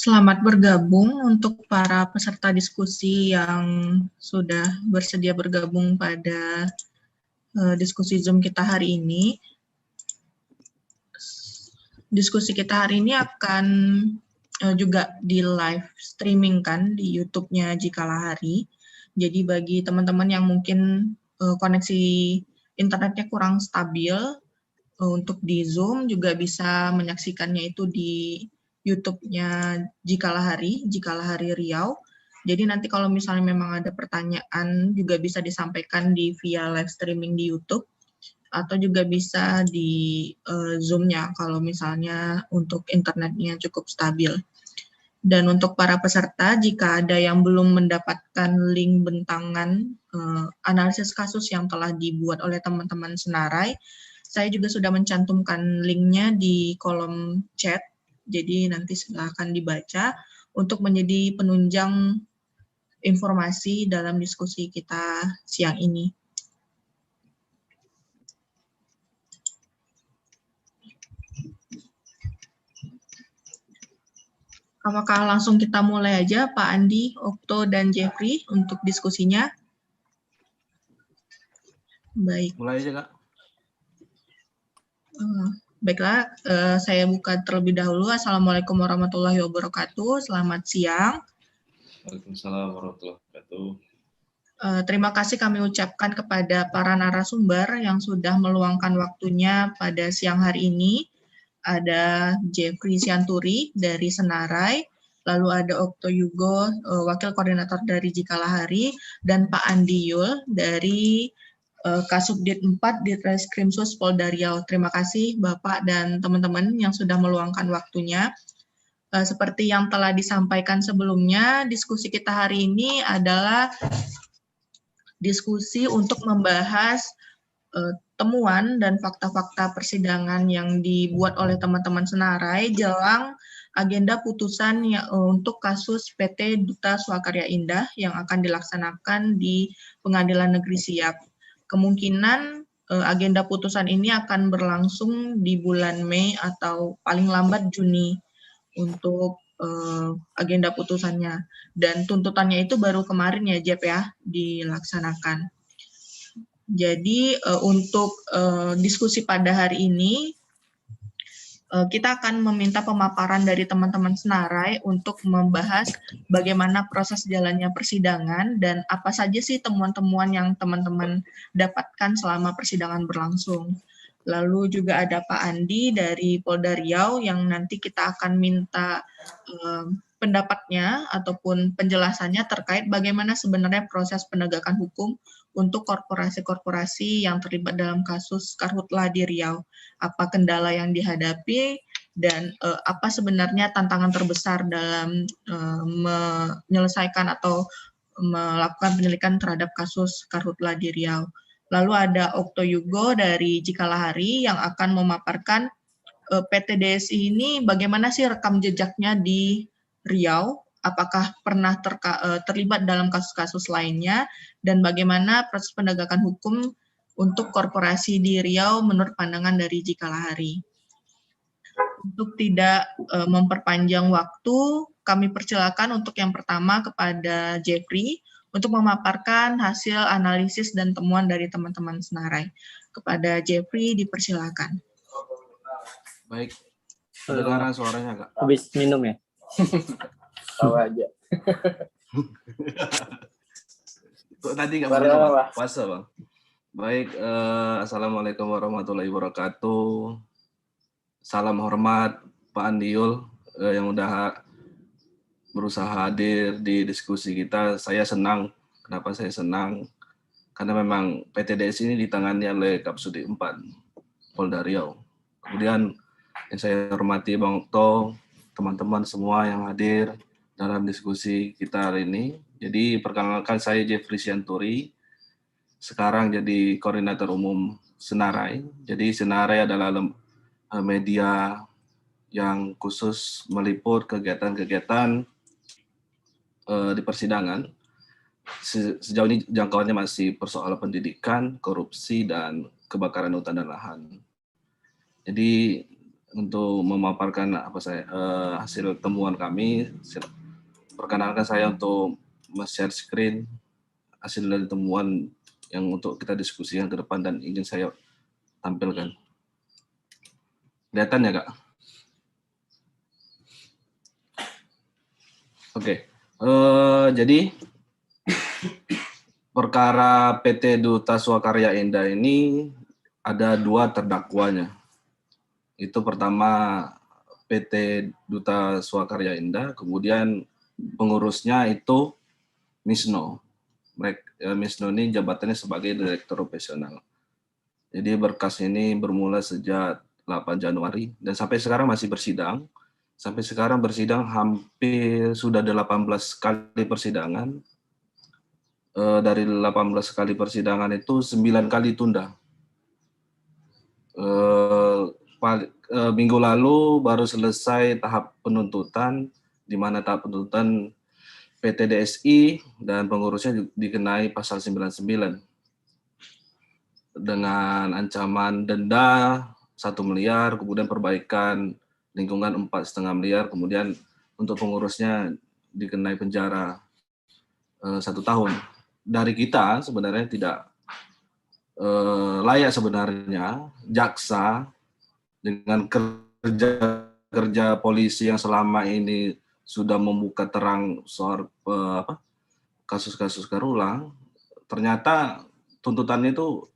Selamat bergabung untuk para peserta diskusi yang sudah bersedia bergabung pada diskusi Zoom kita hari ini. Diskusi kita hari ini akan juga di live streaming kan di YouTube-nya Jikalahari. Jadi bagi teman-teman yang mungkin koneksi internetnya kurang stabil, untuk di Zoom juga bisa menyaksikannya itu di YouTube-nya Jikalahari Riau. Jadi nanti kalau misalnya memang ada pertanyaan juga bisa disampaikan via live streaming di YouTube atau juga bisa di Zoom-nya kalau misalnya untuk internetnya cukup stabil. Dan untuk para peserta, jika ada yang belum mendapatkan link bentangan analisis kasus yang telah dibuat oleh teman-teman Senarai, saya juga sudah mencantumkan linknya di kolom chat, jadi nanti silakan dibaca untuk menjadi penunjang informasi dalam diskusi kita siang ini. Apakah langsung kita mulai aja, Pak Andi, Okto, dan Jeffrey untuk diskusinya? Baik. Mulai aja, Kak. Baiklah, saya buka terlebih dahulu. Assalamualaikum warahmatullahi wabarakatuh. Selamat siang. Waalaikumsalam warahmatullahi wabarakatuh. Terima kasih kami ucapkan kepada para narasumber yang sudah meluangkan waktunya pada siang hari ini. Ada Jeffrey Sianturi dari Senarai, lalu ada Okto Yugo, Wakil Koordinator dari Jikalahari, dan Pak Andi Yul dari Kasubdit 4 Ditreskrimsus Polda Riau. Terima kasih Bapak dan teman-teman yang sudah meluangkan waktunya. Seperti yang telah disampaikan sebelumnya, diskusi kita hari ini adalah diskusi untuk membahas temuan dan fakta-fakta persidangan yang dibuat oleh teman-teman Senarai jelang agenda putusan untuk kasus PT Duta Swakarya Indah yang akan dilaksanakan di Pengadilan Negeri Siak. Kemungkinan agenda putusan ini akan berlangsung di bulan Mei atau paling lambat Juni untuk agenda putusannya. Dan tuntutannya itu baru kemarin ya, Jep ya, dilaksanakan. Jadi untuk diskusi pada hari ini, kita akan meminta pemaparan dari teman-teman Senarai untuk membahas bagaimana proses jalannya persidangan dan apa saja sih temuan-temuan yang teman-teman dapatkan selama persidangan berlangsung. Lalu juga ada Pak Andi dari Polda Riau yang nanti kita akan minta pendapatnya ataupun penjelasannya terkait bagaimana sebenarnya proses penegakan hukum untuk korporasi-korporasi yang terlibat dalam kasus Karhutla di Riau. Apa kendala yang dihadapi dan apa sebenarnya tantangan terbesar dalam menyelesaikan atau melakukan penyelidikan terhadap kasus Karhutla di Riau. Lalu ada Okto Yugo dari Jikalahari yang akan memaparkan PT DSI ini bagaimana sih rekam jejaknya di Riau, apakah pernah terlibat dalam kasus-kasus lainnya, dan bagaana proses penegakan hukum untuk korporasi di Riau menurut pandangan dari Jikalahari. Untuk tidak memperpanjang waktu, kami persilakan untuk yang pertama kepada Jeffrey untuk memaparkan hasil analisis dan temuan dari teman-teman Senarai. Kepada Jeffrey, dipersilakan. Baik, kedengaran suaranya, Kak? Habis minum ya? Tahu aja. Tadi nggak minum, puasa, Bang. Baik, Assalamualaikum warahmatullahi wabarakatuh. Salam hormat Pak Andiul yang udah berusaha hadir di diskusi kita. Saya senang. Kenapa saya senang? Karena memang PT DSI ini ditangani oleh Kapsudit 4 Polda Riau. Kemudian yang saya hormati Bang Okto, teman-teman semua yang hadir dalam diskusi kita hari ini. Jadi perkenalkan saya Jeffrey Sianturi, sekarang jadi Koordinator Umum Senarai. Jadi Senarai adalah media yang khusus meliput kegiatan-kegiatan di persidangan. Sejauh ini jangkauannya masih persoalan pendidikan, korupsi, dan kebakaran hutan dan lahan. Jadi untuk memaparkan hasil temuan kami. Perkenalkan saya untuk share screen hasil dari temuan yang untuk kita diskusikan ke depan dan ingin saya tampilkan. Kelihatan ya, Kak? Oke. Jadi perkara PT Duta Swakarya Indah ini ada 2 terdakwanya. Itu pertama PT Duta Swakarya Indah, kemudian pengurusnya itu Misno. Misno ini jabatannya sebagai Direktur Operasional. Jadi berkas ini bermula sejak 8 Januari dan sampai sekarang masih bersidang. Sampai sekarang bersidang hampir sudah 18 kali persidangan. Dari 18 kali persidangan itu 9 kali tunda. Minggu lalu baru selesai tahap penuntutan, di mana tahap penuntutan PT DSI dan pengurusnya dikenai pasal 99 dengan ancaman denda 1 miliar, kemudian perbaikan lingkungan 4,5 miliar, kemudian untuk pengurusnya dikenai penjara 1 tahun. Dari kita sebenarnya tidak layak sebenarnya jaksa dengan kerja polisi yang selama ini sudah membuka terang soal kasus-kasus berulang, ternyata tuntutannya itu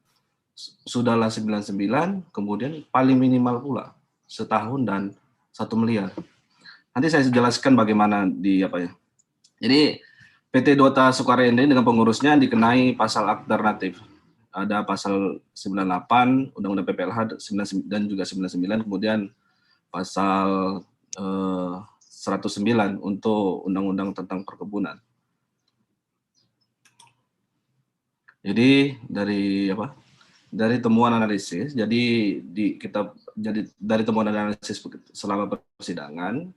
sudahlah 99, kemudian paling minimal pula setahun dan 1 miliar. Nanti saya jelaskan bagaimana Jadi PT Duta Swakarya Indah dengan pengurusnya dikenai pasal alternatif. Ada pasal 98 Undang-Undang PPLH dan juga 99, kemudian pasal 109 untuk Undang-Undang tentang perkebunan. Jadi dari temuan analisis, dari temuan analisis selama persidangan,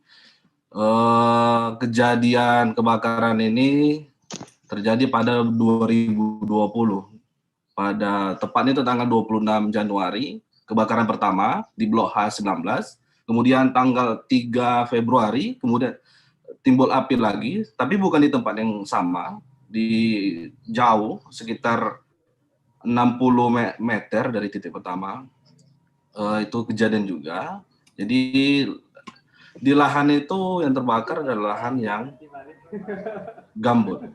kejadian kebakaran ini terjadi pada 2020. Tepatnya itu tanggal 26 Januari, kebakaran pertama di Blok H19, kemudian tanggal 3 Februari, kemudian timbul api lagi, tapi bukan di tempat yang sama, di jauh, sekitar 60 meter dari titik pertama. Itu kejadian juga. Jadi di lahan itu yang terbakar adalah lahan yang gambut.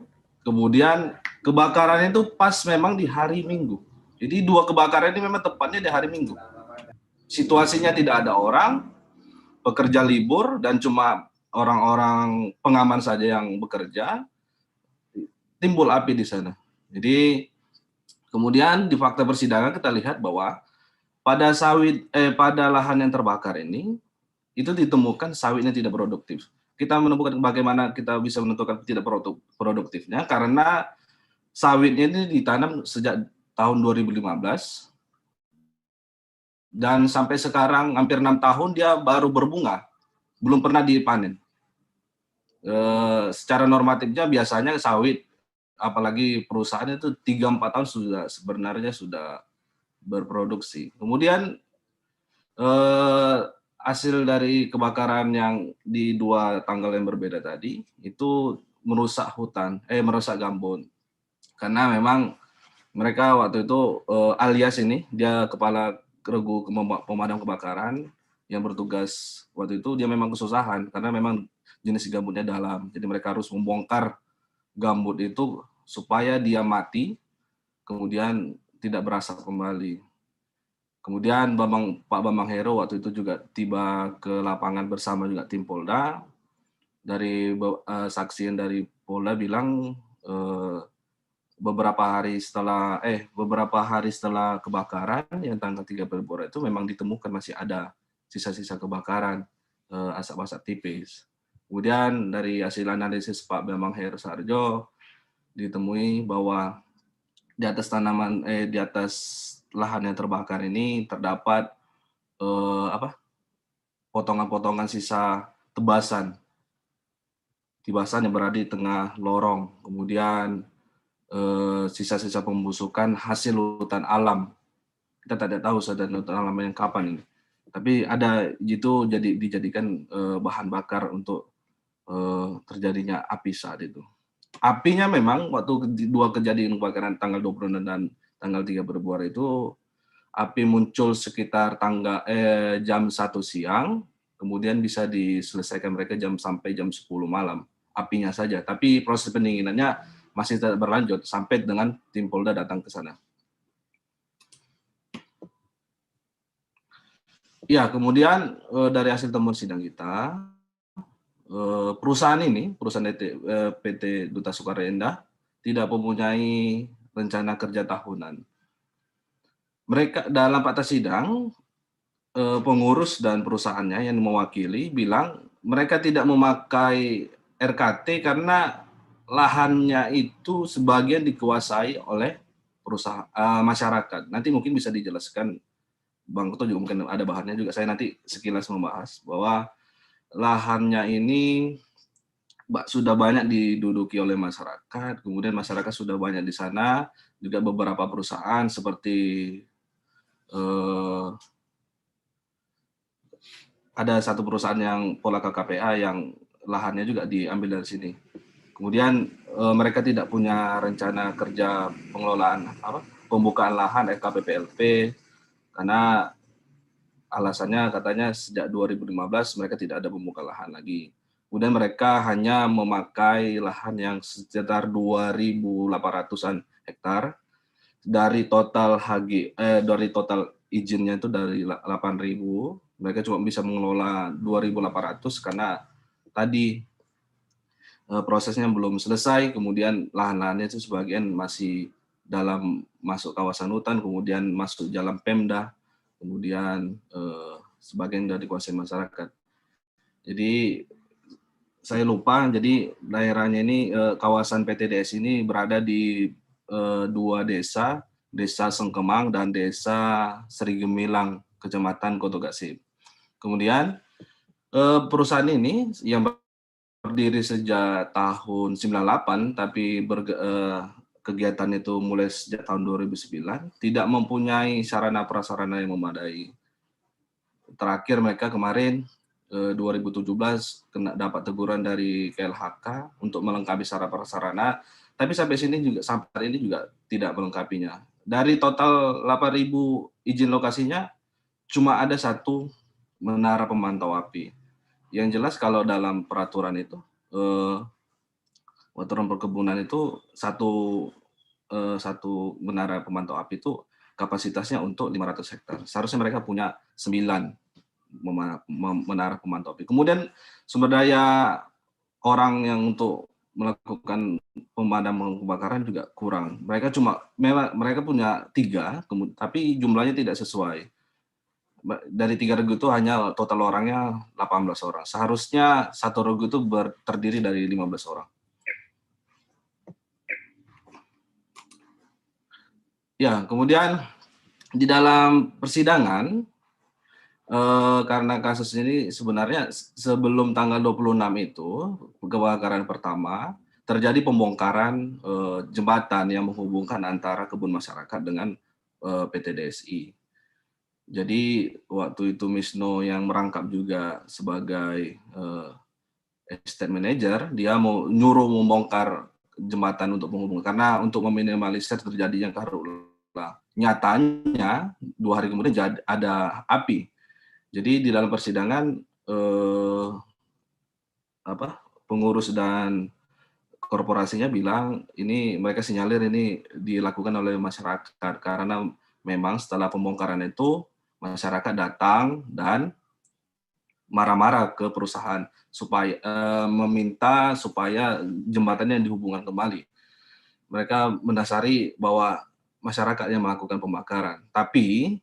Kemudian kebakaran itu pas memang di hari Minggu. Jadi 2 kebakaran ini memang tepatnya di hari Minggu. Situasinya tidak ada orang, pekerja libur, dan cuma orang-orang pengaman saja yang bekerja, timbul api di sana. Jadi kemudian di fakta persidangan kita lihat bahwa pada lahan yang terbakar ini, itu ditemukan sawitnya tidak produktif. Kita menemukan bagaimana kita bisa menentukan tidak produktifnya, karena sawitnya ini ditanam sejak tahun 2015, dan sampai sekarang hampir 6 tahun dia baru berbunga, belum pernah dipanen. Secara normatifnya biasanya sawit, apalagi perusahaan itu 3-4 tahun sebenarnya sudah berproduksi. Kemudian hasil dari kebakaran yang di 2 tanggal yang berbeda tadi itu merusak gambut, karena memang mereka waktu itu alias ini dia kepala regu pemadam kebakaran yang bertugas waktu itu, dia memang kesusahan karena memang jenis gambutnya dalam, jadi mereka harus membongkar gambut itu supaya dia mati kemudian tidak berasap kembali. Kemudian Pak Bambang Hero waktu itu juga tiba ke lapangan bersama juga tim Polda. Dari saksi yang dari Polda bilang beberapa hari setelah kebakaran yang tanggal 3 Februari itu memang ditemukan masih ada sisa-sisa kebakaran, asap-asap tipis. Kemudian dari hasil analisis Pak Bambang Hero Sarjo ditemui bahwa di atas lahan yang terbakar ini terdapat potongan-potongan sisa tebasan yang berada di tengah lorong, kemudian sisa-sisa pembusukan hasil hutan alam. Kita tidak tahu hutan alam yang kapan ini, Tapi ada itu dijadikan bahan bakar untuk terjadinya api saat itu. Apinya memang waktu dua kejadian kebakaran tanggal 26 dan tanggal 3 Februari itu api muncul sekitar jam 1 siang, kemudian bisa diselesaikan mereka sampai jam 10 malam, apinya saja. Tapi proses pendinginannya masih tetap berlanjut sampai dengan tim Polda datang ke sana. Ya, kemudian dari hasil temuan sidang kita, perusahaan PT Duta Sukarya Indah tidak mempunyai rencana kerja tahunan. Mereka dalam fakta sidang, pengurus dan perusahaannya yang mewakili bilang mereka tidak memakai RKT karena lahannya itu sebagian dikuasai oleh masyarakat. Nanti mungkin bisa dijelaskan, Bang Kuto juga mungkin ada bahannya juga. Saya nanti sekilas membahas bahwa lahannya ini sudah banyak diduduki oleh masyarakat, kemudian masyarakat sudah banyak di sana, juga beberapa perusahaan seperti ada satu perusahaan yang pola KKPA yang lahannya juga diambil dari sini. Kemudian mereka tidak punya rencana kerja pengelolaan pembukaan lahan FKPPLP karena alasannya katanya sejak 2015 mereka tidak ada pembukaan lahan lagi. Kemudian mereka hanya memakai lahan yang sekitar 2.800-an hektar dari total dari total izinnya itu dari 8.000. Mereka cuma bisa mengelola 2.800 karena tadi prosesnya belum selesai, kemudian lahan-lahannya itu sebagian masih masuk kawasan hutan, kemudian masuk jalan Pemda, kemudian sebagian dari dikuasai masyarakat. Jadi saya lupa, jadi daerahnya ini kawasan PTDS ini berada di dua desa, Desa Sengkemang dan Desa Serigemilang, Kecamatan Koto Gasib. Kemudian perusahaan ini yang berdiri sejak tahun 98, tapi kegiatan itu mulai sejak tahun 2009, tidak mempunyai sarana prasarana yang memadai. Terakhir mereka kemarin 2017 dapat teguran dari KLHK untuk melengkapi sarana prasarana, tapi sampai hari ini juga tidak melengkapinya. Dari total 8.000 izin lokasinya, cuma ada satu menara pemantau api. Yang jelas kalau dalam peraturan itu, peraturan perkebunan itu satu menara pemantau api itu kapasitasnya untuk 500 hektar. Seharusnya mereka punya 9 menara pemantau api. Kemudian sumber daya orang yang untuk melakukan pemadaman kebakaran juga kurang. Mereka punya 3, tapi jumlahnya tidak sesuai. Dari 3 regu itu hanya total orangnya 18 orang. Seharusnya satu regu itu terdiri dari 15 orang. Ya, kemudian di dalam persidangan, karena kasus ini sebenarnya sebelum tanggal 26 itu, kebakaran pertama, terjadi pembongkaran jembatan yang menghubungkan antara kebun masyarakat dengan PT DSI. Jadi waktu itu Misno yang merangkap juga sebagai estate manager, dia mau nyuruh membongkar jembatan untuk menghubungkan, karena untuk meminimalisir terjadinya karhutlah. Nyatanya 2 hari kemudian ada api. Jadi di dalam persidangan pengurus dan korporasinya bilang ini mereka sinyalir ini dilakukan oleh masyarakat karena memang setelah pembongkaran itu masyarakat datang dan marah-marah ke perusahaan supaya meminta supaya jembatannya dihubungkan kembali. Mereka mendasari bahwa masyarakat yang melakukan pembakaran. Tapi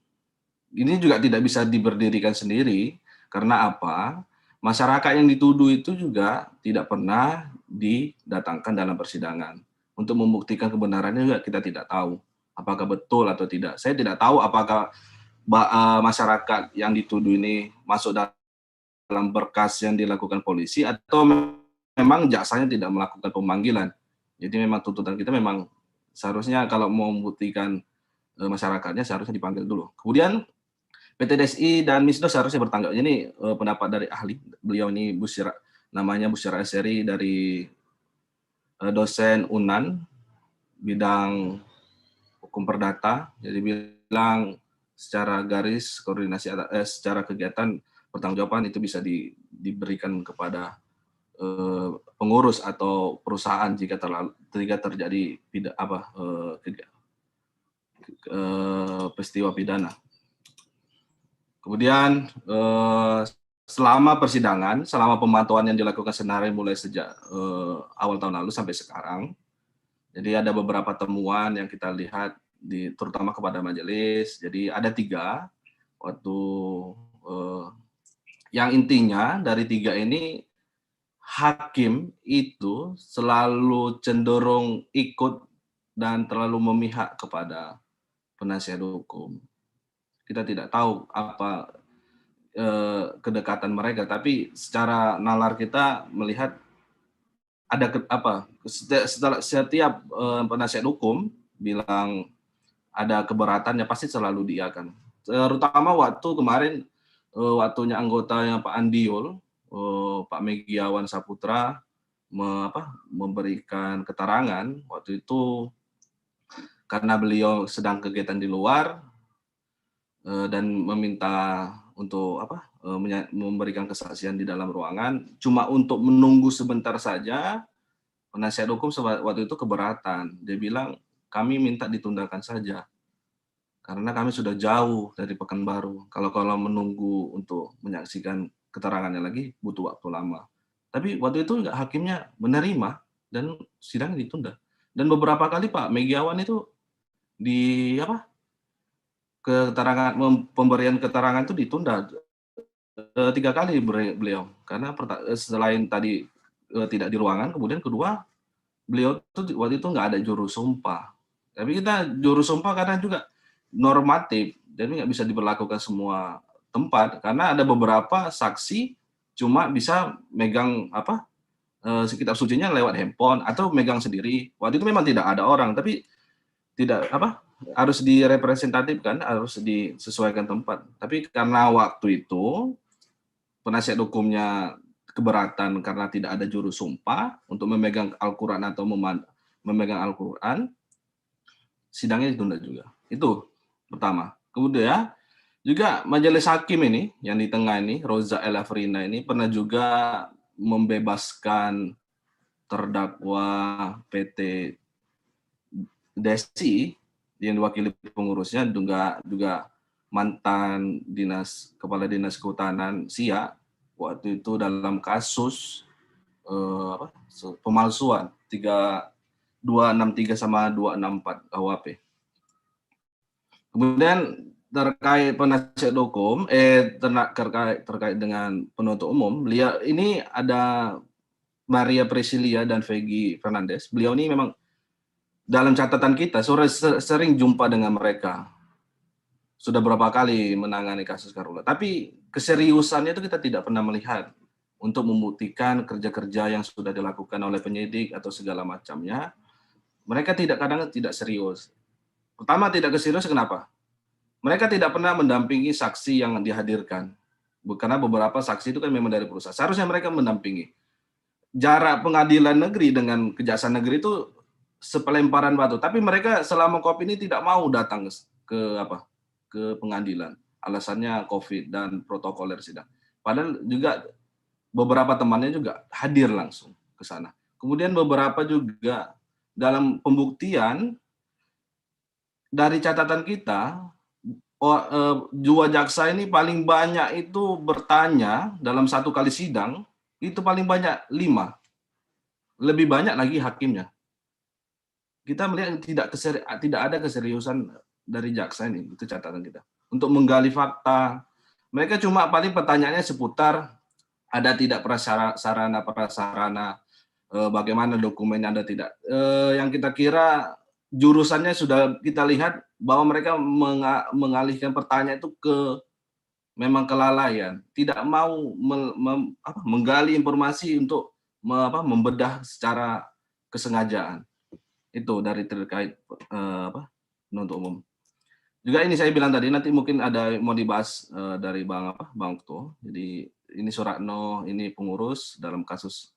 ini juga tidak bisa diberdirikan sendiri karena apa? Masyarakat yang dituduh itu juga tidak pernah didatangkan dalam persidangan. Untuk membuktikan kebenarannya juga kita tidak tahu apakah betul atau tidak. Saya tidak tahu apakah masyarakat yang dituduh ini masuk dalam berkas yang dilakukan polisi atau memang jaksanya tidak melakukan pemanggilan. Jadi memang tuntutan kita memang seharusnya kalau mau membuktikan masyarakatnya seharusnya dipanggil dulu. Kemudian PTDSI dan MISDO seharusnya bertanggung jawab. Ini pendapat dari ahli. Beliau ini namanya Busyra Aseri dari dosen UNAN bidang hukum perdata. Jadi bilang secara garis koordinasi secara kegiatan pertanggungjawaban itu bisa diberikan kepada pengurus atau perusahaan jika terjadi peristiwa pidana. Kemudian selama persidangan, selama pemantauan yang dilakukan senarai mulai sejak awal tahun lalu sampai sekarang, jadi ada beberapa temuan yang kita lihat terutama kepada majelis. Jadi ada 3 waktu yang intinya dari 3 ini hakim itu selalu cenderung ikut dan terlalu memihak kepada penasihat hukum. Kita tidak tahu apa kedekatan mereka, tapi secara nalar kita melihat ada setiap penasihat hukum bilang ada keberatannya pasti selalu diiakan. Terutama waktu kemarin waktunya anggotanya Pak Andiul, Pak Megiawan Saputra memberikan keterangan waktu itu karena beliau sedang kegiatan di luar dan meminta untuk memberikan kesaksian di dalam ruangan, cuma untuk menunggu sebentar saja. Penasihat hukum waktu itu keberatan. Dia bilang, kami minta ditundakan saja karena kami sudah jauh dari Pekanbaru. Kalau menunggu untuk menyaksikan keterangannya lagi butuh waktu lama. Tapi waktu itu hakimnya menerima dan sidang ditunda. Dan beberapa kali Pak Megiawan itu pemberian keterangan itu ditunda 3 kali beliau, karena selain tadi tidak di ruangan, kemudian kedua beliau tuh waktu itu nggak ada juru sumpah. Tapi kita juru sumpah karena juga normatif, jadi nggak bisa diberlakukan semua tempat karena ada beberapa saksi cuma bisa megang kitab sucinya lewat handphone atau megang sendiri. Waktu itu memang tidak ada orang, tapi tidak harus direpresentatifkan, harus disesuaikan tempat. Tapi karena waktu itu penasihat hukumnya keberatan karena tidak ada juru sumpah untuk memegang Al-Quran atau memegang Al-Quran, sidangnya ditunda juga. Itu pertama. Kemudian juga majelis hakim ini, yang di tengah ini, Roza El Afrina ini pernah juga membebaskan terdakwa PT Desi yang diwakili pengurusnya juga mantan kepala dinas kehutanan Siak waktu itu dalam kasus pemalsuan 263 sama 264 KUHP. Kemudian terkait penasihat hukum terkait dengan penuntut umum, beliau ini ada Maria Priscilia dan Vegi Fernandes. Beliau ini memang dalam catatan kita sering jumpa dengan mereka. Sudah berapa kali menangani kasus Karhutla. Tapi keseriusannya itu kita tidak pernah melihat untuk membuktikan kerja-kerja yang sudah dilakukan oleh penyidik atau segala macamnya. Mereka kadang tidak serius. Pertama tidak keserius kenapa? Mereka tidak pernah mendampingi saksi yang dihadirkan. Karena beberapa saksi itu kan memang dari perusahaan. Seharusnya mereka mendampingi. Jarak pengadilan negeri dengan kejaksaan negeri itu sepelemparan batu, tapi mereka selama COVID ini tidak mau datang ke pengadilan. Alasannya COVID dan protokoler sidang. Padahal juga beberapa temannya juga hadir langsung ke sana. Kemudian beberapa juga dalam pembuktian dari catatan kita, dua jaksa ini paling banyak itu bertanya dalam satu kali sidang, itu paling banyak 5. Lebih banyak lagi hakimnya. Kita melihat tidak ada keseriusan dari jaksa ini, itu catatan kita. Untuk menggali fakta, mereka cuma paling pertanyaannya seputar ada tidak sarana-prasarana, bagaimana dokumennya ada tidak. Yang kita kira jurusannya sudah kita lihat bahwa mereka mengalihkan pertanyaan itu ke memang kelalaian, tidak mau menggali informasi untuk membedah secara kesengajaan. Itu dari terkait penuntut umum. Juga ini saya bilang tadi, nanti mungkin ada mau dibahas dari Bang Okto. Jadi ini Suratno, ini pengurus dalam kasus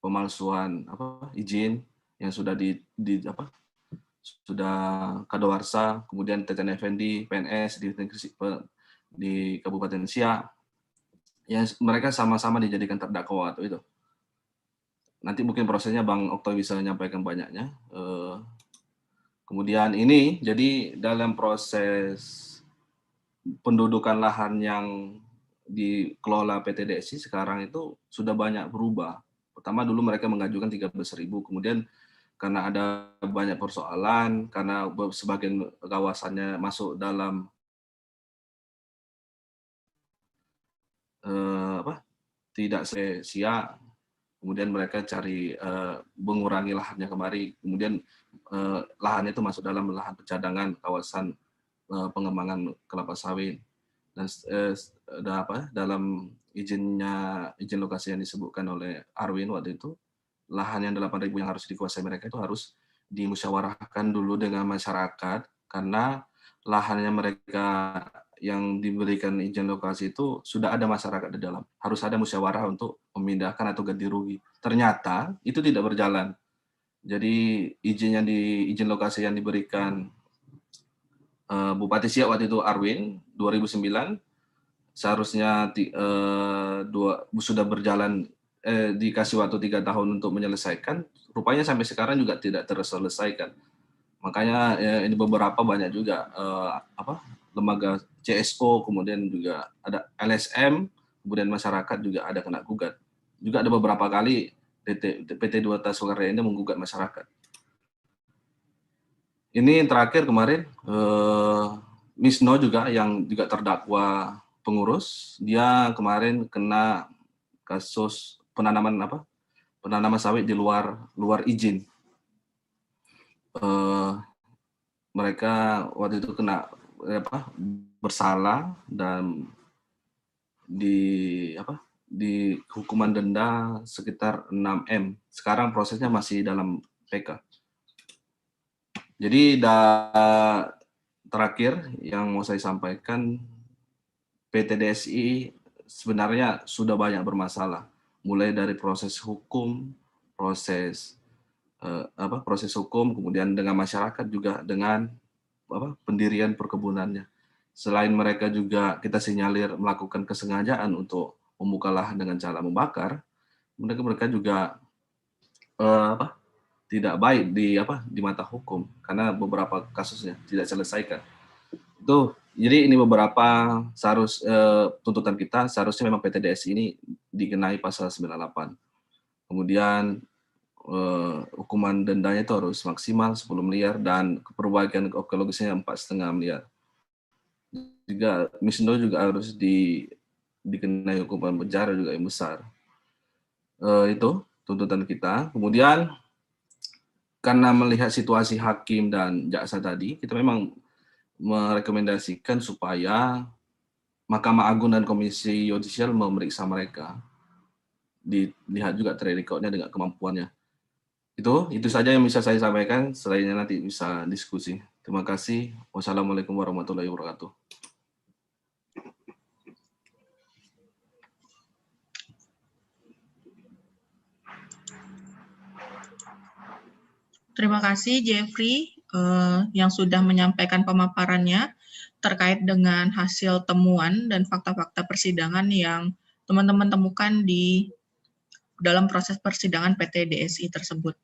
pemalsuan izin yang sudah sudah kadaluarsa, kemudian Teten Effendi, PNS di Kabupaten Siak, yang mereka sama-sama dijadikan terdakwa atau itu. Nanti mungkin prosesnya Bang Okto bisa menyampaikan banyaknya. Kemudian ini, jadi dalam proses pendudukan lahan yang dikelola PT DSI sekarang itu sudah banyak berubah. Pertama dulu mereka mengajukan 13.000, kemudian karena ada banyak persoalan, karena sebagian kawasannya masuk dalam tidak sia, kemudian mereka cari mengurangi lahannya kembali, kemudian lahannya itu masuk dalam lahan pencadangan kawasan pengembangan kelapa sawit, dan dalam izin lokasi yang disebutkan oleh Arwin waktu itu, lahan yang 8.000 yang harus dikuasai mereka itu harus dimusyawarahkan dulu dengan masyarakat, karena lahannya mereka yang diberikan izin lokasi itu sudah ada masyarakat di dalam. Harus ada musyawarah untuk memindahkan atau ganti rugi. Ternyata itu tidak berjalan. Jadi izin lokasi yang diberikan Bupati Siak waktu itu Arwin 2009 seharusnya sudah berjalan, dikasih waktu 3 tahun untuk menyelesaikan. Rupanya sampai sekarang juga tidak terselesaikan. Makanya ini beberapa banyak juga lembaga CSO, kemudian juga ada LSM, kemudian masyarakat juga ada kena gugat. Juga ada beberapa kali PT Duata Soekarno ini menggugat masyarakat. Ini terakhir kemarin Misno juga yang juga terdakwa pengurus, dia kemarin kena kasus penanaman sawit di luar izin. Mereka waktu itu kena bersalah dan di hukuman denda sekitar 6M. Sekarang prosesnya masih dalam PK. Jadi terakhir yang mau saya sampaikan, PT DSI sebenarnya sudah banyak bermasalah, mulai dari proses hukum, proses hukum, kemudian dengan masyarakat juga dengan pendirian perkebunannya. Selain mereka juga kita sinyalir melakukan kesengajaan untuk membuka lahan dengan cara membakar, mereka juga tidak baik di mata hukum karena beberapa kasusnya tidak selesaikan. Jadi ini beberapa tuntutan kita, seharusnya memang PT DSI ini dikenai pasal 98. Kemudian hukuman dendanya itu harus maksimal 10 miliar dan perbaikan ekologisnya 4,5 miliar. Juga Misno juga harus dikenai hukuman penjara juga yang besar. Itu tuntutan kita. Kemudian karena melihat situasi hakim dan jaksa tadi, kita memang merekomendasikan supaya Mahkamah Agung dan Komisi Yudisial memeriksa mereka. Dilihat juga track record-nya dengan kemampuannya. Itu saja yang bisa saya sampaikan, selainnya nanti bisa diskusi. Terima kasih. Wassalamualaikum warahmatullahi wabarakatuh. Terima kasih Jeffrey yang sudah menyampaikan pemaparannya terkait dengan hasil temuan dan fakta-fakta persidangan yang teman-teman temukan di dalam proses persidangan PT DSI tersebut.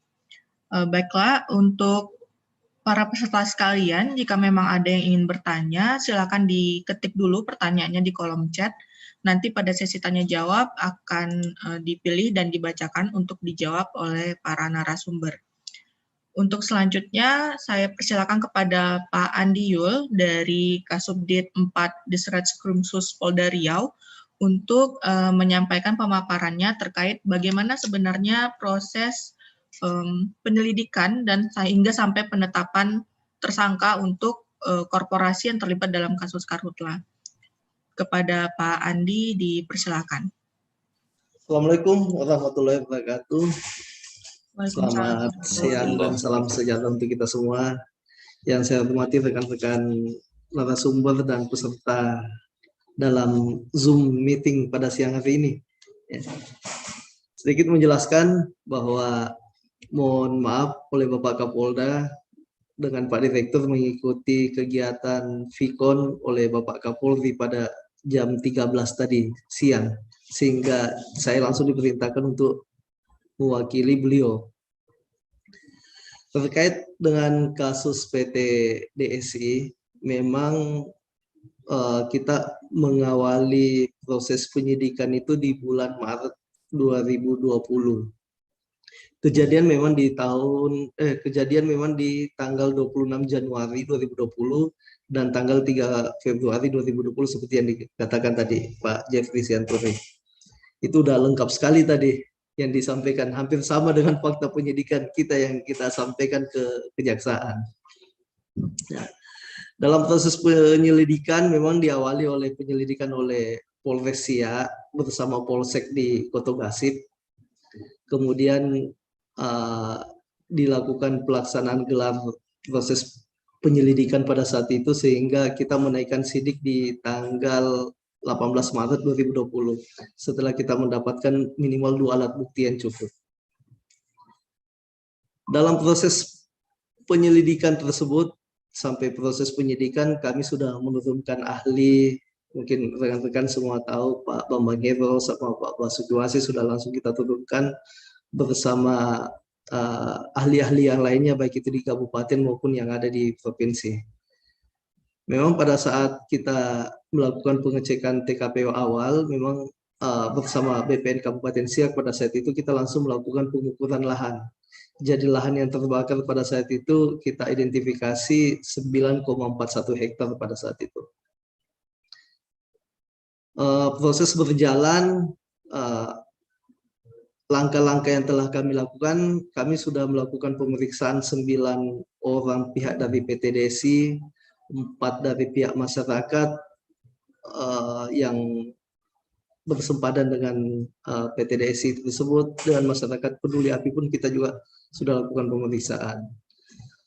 Baiklah, untuk para peserta sekalian, jika memang ada yang ingin bertanya, silakan diketik dulu pertanyaannya di kolom chat. Nanti pada sesi tanya jawab akan dipilih dan dibacakan untuk dijawab oleh para narasumber. Untuk selanjutnya, saya persilakan kepada Pak Andi Yul dari Kasubdit 4 Disretskrimsus Polda Riau untuk menyampaikan pemaparannya terkait bagaimana sebenarnya proses penyelidikan dan sehingga sampai penetapan tersangka untuk korporasi yang terlibat dalam kasus Karhutla. Kepada Pak Andi, dipersilakan. Assalamualaikum warahmatullahi wabarakatuh. Selamat siang dan salam sejahtera untuk kita semua. yang saya hormati rekan-rekan narasumber dan peserta dalam Zoom meeting pada siang hari ini. Ya. Sedikit menjelaskan bahwa mohon maaf oleh Bapak Kapolda dengan Pak Direktur mengikuti kegiatan Vikon oleh Bapak Kapolri pada jam 13 tadi siang, sehingga saya langsung diperintahkan untuk mewakili beliau. Terkait dengan kasus PT DSI, memang kita mengawali proses penyidikan itu di bulan Maret 2020. Kejadian memang di tanggal 26 Januari 2020 dan tanggal 3 Februari 2020 seperti yang dikatakan tadi Pak Jeffrey Sianturi. Itu udah lengkap sekali tadi yang disampaikan, hampir sama dengan fakta penyidikan kita yang kita sampaikan ke kejaksaan. Ya. Dalam proses penyelidikan memang diawali oleh penyelidikan oleh Polres Siak bersama Polsek di Koto Gasip. Kemudian dilakukan pelaksanaan gelar proses penyelidikan pada saat itu, sehingga kita menaikkan sidik di tanggal 18 Maret 2020 setelah kita mendapatkan minimal 2 alat bukti yang cukup. Dalam proses penyelidikan tersebut, sampai proses penyidikan kami sudah menurunkan ahli, mungkin rekan-rekan semua tahu Pak Bambang Hero sama Pak Basuki Wasi sudah langsung kita turunkan bersama ahli-ahli yang lainnya, baik itu di kabupaten maupun yang ada di provinsi. Memang pada saat kita melakukan pengecekan TKP awal, memang bersama BPN Kabupaten Siak pada saat itu kita langsung melakukan pengukuran lahan. Jadi lahan yang terbakar pada saat itu kita identifikasi 9,41 hektar pada saat itu. Proses berjalan, langkah-langkah yang telah kami lakukan, kami sudah melakukan pemeriksaan 9 orang pihak dari PT DSI, 4 dari pihak masyarakat yang bersempadan dengan PT DSI tersebut, dengan masyarakat peduli api pun kita juga sudah lakukan pemeriksaan.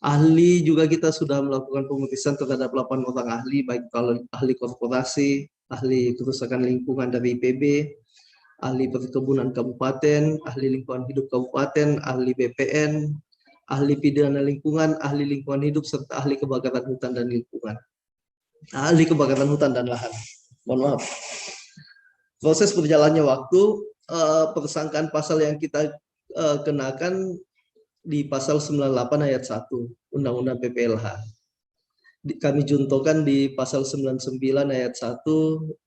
Ahli juga kita sudah melakukan pemeriksaan terhadap 8 orang ahli, baik kalau ahli korporasi, ahli kerusakan lingkungan dari IPB, ahli perkebunan kabupaten, ahli lingkungan hidup kabupaten, ahli BPN, ahli pidana lingkungan, ahli lingkungan hidup, serta ahli kebakaran hutan dan lingkungan. Ahli kebakaran hutan dan lahan. Mohon maaf. Proses berjalannya waktu, persangkaan pasal yang kita kenakan di pasal 98 ayat 1 Undang-Undang PPLH. Kami juntokan di pasal 99 ayat 1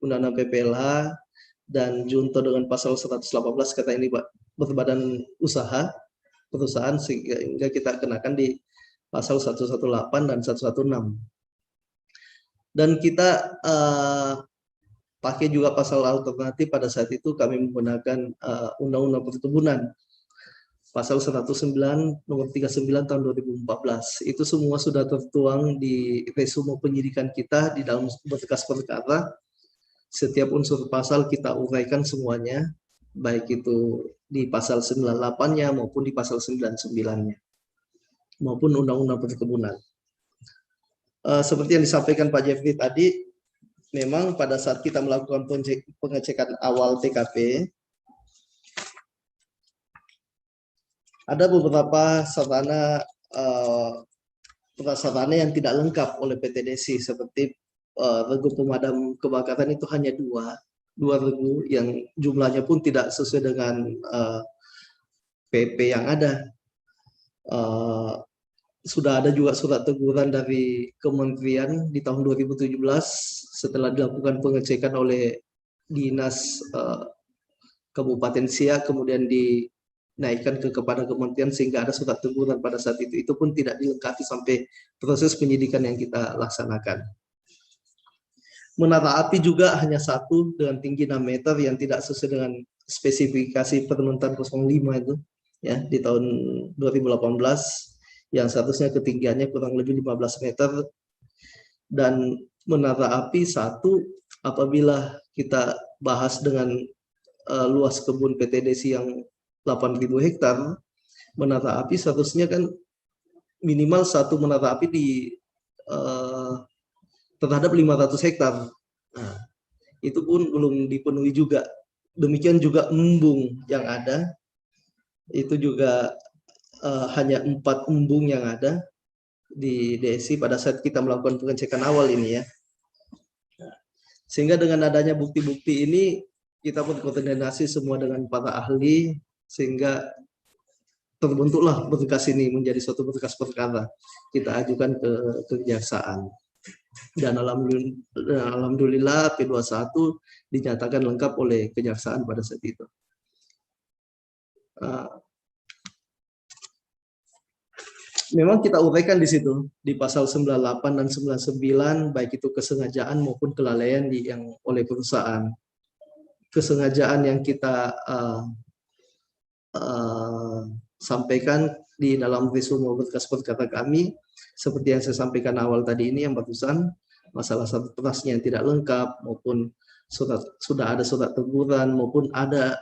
Undang-Undang PPLH, dan junto dengan pasal 118 kata ini Pak berbadan usaha perusahaan, sehingga kita kenakan di pasal 118 dan 116. Dan kita pakai juga pasal alternatif pada saat itu kami menggunakan Undang-Undang Perkebunan pasal 109 nomor 39 tahun 2014. Itu semua sudah tertuang di resume penyidikan kita di dalam berkas perkara. Setiap unsur pasal kita uraikan semuanya, baik itu di pasal 98-nya maupun di pasal 99-nya, maupun Undang-Undang Perkebunan. Seperti yang disampaikan Pak Jeffrey tadi, memang pada saat kita melakukan pengecekan awal TKP, ada beberapa sarana yang tidak lengkap oleh PT DSI, seperti regu pemadam kebakaran itu hanya dua regu yang jumlahnya pun tidak sesuai dengan PP yang ada. Sudah ada juga surat teguran dari Kementerian di tahun 2017 setelah dilakukan pengecekan oleh Dinas Kabupaten Siak, kemudian dinaikkan kepada Kementerian sehingga ada surat teguran pada saat itu. Itu pun tidak dilengkapi sampai proses penyidikan yang kita laksanakan. Menara api juga hanya satu dengan tinggi 6 meter yang tidak sesuai dengan spesifikasi Permentan 05 itu ya di tahun 2018, yang seharusnya ketinggiannya kurang lebih 15 meter. Dan menara api satu, apabila kita bahas dengan luas kebun PT DSI yang 8.000 hektar, menara api seharusnya kan minimal satu menara api terhadap 500 hektar. Nah, itu pun belum dipenuhi juga. Demikian juga embung yang ada, itu juga hanya 4 embung yang ada di DSI pada saat kita melakukan pengecekan awal ini ya. Sehingga dengan adanya bukti-bukti ini, kita berkoordinasi semua dengan para ahli, sehingga terbentuklah berkas ini menjadi suatu berkas perkara. Kita ajukan ke kejaksaan. Dan alhamdulillah P21 dinyatakan lengkap oleh kejaksaan pada saat itu. Memang kita uraikan di situ di pasal 98 dan 99, baik itu kesengajaan maupun kelalaian yang oleh perusahaan. Kesengajaan yang kita sampaikan di dalam resume berkas perkara kami, seperti yang saya sampaikan awal tadi ini yang barusan, masalah berkasnya yang tidak lengkap, maupun sudah ada surat teguran, maupun ada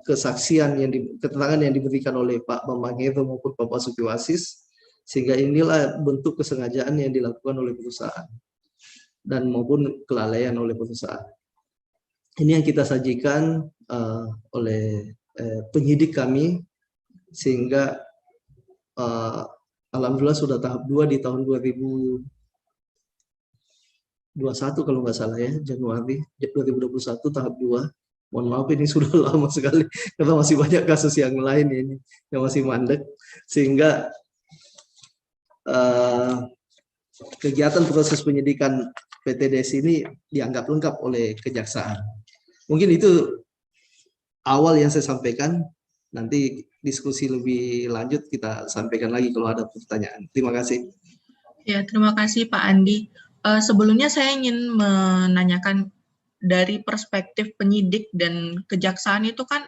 kesaksian keterangan yang diberikan oleh Pak Bambang Heru maupun Pak Basuki Wasis, sehingga inilah bentuk kesengajaan yang dilakukan oleh perusahaan dan maupun kelalaian oleh perusahaan. Ini yang kita sajikan oleh penyidik kami, sehingga alhamdulillah sudah tahap 2 di tahun 2021 kalau nggak salah ya, Januari 2021 tahap 2. Mohon maaf ini sudah lama sekali karena masih banyak kasus yang lain ini yang masih mandek, sehingga kegiatan proses penyidikan PTDS ini dianggap lengkap oleh kejaksaan. Mungkin itu awal yang saya sampaikan. Nanti diskusi lebih lanjut kita sampaikan lagi kalau ada pertanyaan. Terima kasih. Ya, terima kasih Pak Andi. Sebelumnya saya ingin menanyakan, dari perspektif penyidik dan kejaksaan itu kan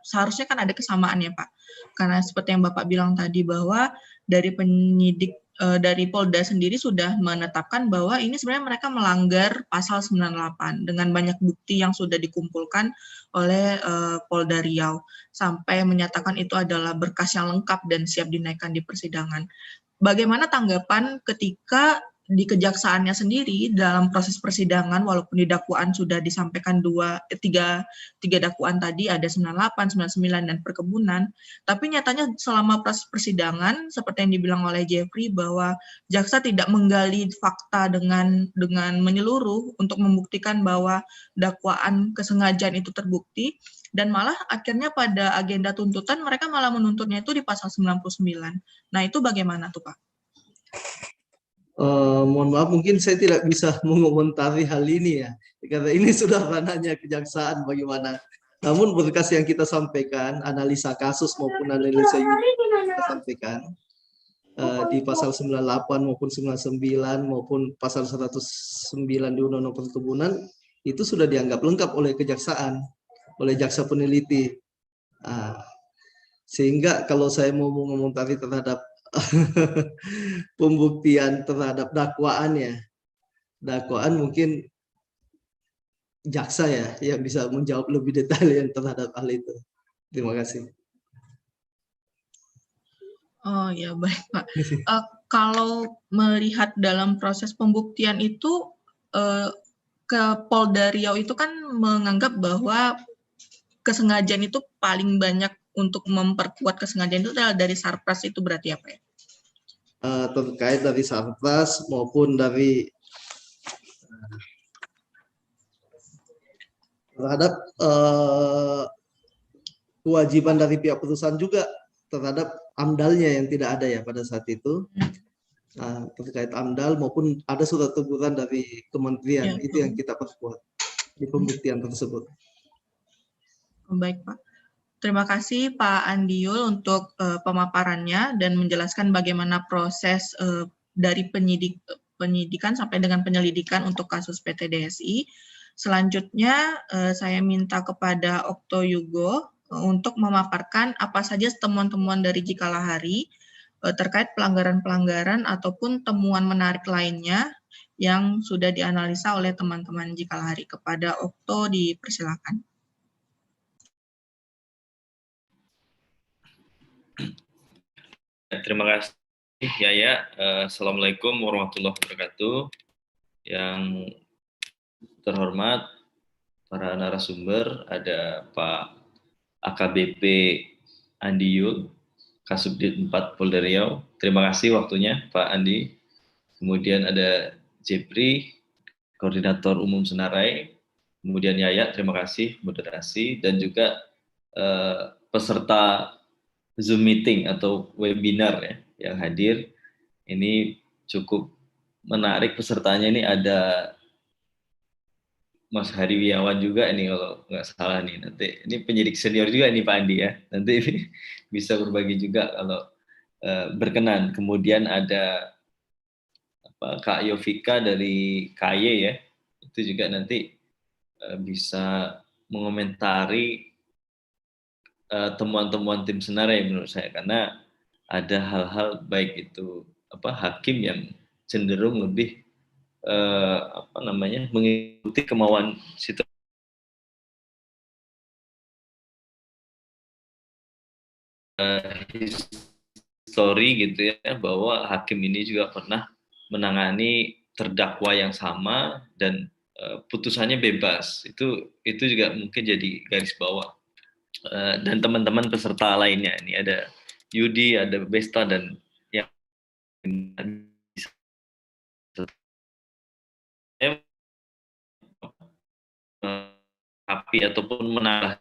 seharusnya kan ada kesamaan ya Pak. Karena seperti yang Bapak bilang tadi bahwa dari penyidik dari Polda sendiri sudah menetapkan bahwa ini sebenarnya mereka melanggar pasal 98 dengan banyak bukti yang sudah dikumpulkan oleh Polda Riau sampai menyatakan itu adalah berkas yang lengkap dan siap dinaikkan di persidangan. Bagaimana tanggapan ketika di kejaksaannya sendiri dalam proses persidangan, walaupun di dakwaan sudah disampaikan tiga dakwaan tadi, ada 98, 99, dan perkebunan, tapi nyatanya selama proses persidangan, seperti yang dibilang oleh Jeffrey, bahwa jaksa tidak menggali fakta dengan menyeluruh untuk membuktikan bahwa dakwaan kesengajaan itu terbukti, dan malah akhirnya pada agenda tuntutan mereka malah menuntutnya itu di pasal 99. Nah, itu bagaimana tuh Pak? Mohon maaf, mungkin saya tidak bisa mengomentari hal ini ya, karena ini sudah ranahnya kejaksaan bagaimana. Namun berkas yang kita sampaikan, analisa kasus maupun analisa kita sampaikan di pasal 98 maupun 99 maupun pasal 109 di Undang-Undang Perkebunan itu sudah dianggap lengkap oleh kejaksaan, oleh jaksa peneliti. Sehingga kalau saya mau mengomentari terhadap pembuktian terhadap dakwaan mungkin jaksa ya yang bisa menjawab lebih detail yang terhadap hal itu. Terima kasih. Oh ya, baik Pak. Kalau melihat dalam proses pembuktian itu, ke Polda Riau itu kan menganggap bahwa kesengajaan itu paling banyak untuk memperkuat kesengajaan itu adalah dari Sarpras, itu berarti apa ya? Terkait dari Sarpras maupun dari terhadap kewajiban dari pihak perusahaan juga terhadap amdalnya yang tidak ada ya pada saat itu. Terkait amdal maupun ada surat teguran dari kementerian, itu yang kita perkuat di pembuktian tersebut. Baik Pak. Terima kasih Pak Andiul untuk pemaparannya dan menjelaskan bagaimana proses dari penyidikan sampai dengan penyelidikan untuk kasus PT DSI. Selanjutnya saya minta kepada Okto Yugo untuk memaparkan apa saja temuan-temuan dari Jikalahari terkait pelanggaran-pelanggaran ataupun temuan menarik lainnya yang sudah dianalisa oleh teman-teman Jikalahari. Kepada Okto dipersilakan. Terima kasih Yaya. Assalamualaikum warahmatullahi wabarakatuh. Yang terhormat para narasumber, ada Pak AKBP Andi Yul, Kasubdit 4 Polda Riau. Terima kasih waktunya Pak Andi. Kemudian ada Jepri, Koordinator Umum Senarai. Kemudian Yaya, terima kasih moderasi, dan juga peserta Zoom meeting atau webinar ya yang hadir. Ini cukup menarik pesertanya, ini ada Mas Hari Wiawan juga ini kalau nggak salah nih. Nanti ini penyidik senior juga ini Pak Andi ya. Nanti bisa berbagi juga kalau berkenan. Kemudian ada Kak Yovika dari KY ya. Itu juga nanti bisa mengomentari temuan-temuan tim Senarai menurut saya, karena ada hal-hal baik itu hakim yang cenderung lebih mengikuti kemauan situ histori gitu ya, bahwa hakim ini juga pernah menangani terdakwa yang sama dan putusannya bebas. Itu juga mungkin jadi garis bawah. Dan teman-teman peserta lainnya, ini ada Yudi, ada Besta, dan yang api ataupun menambah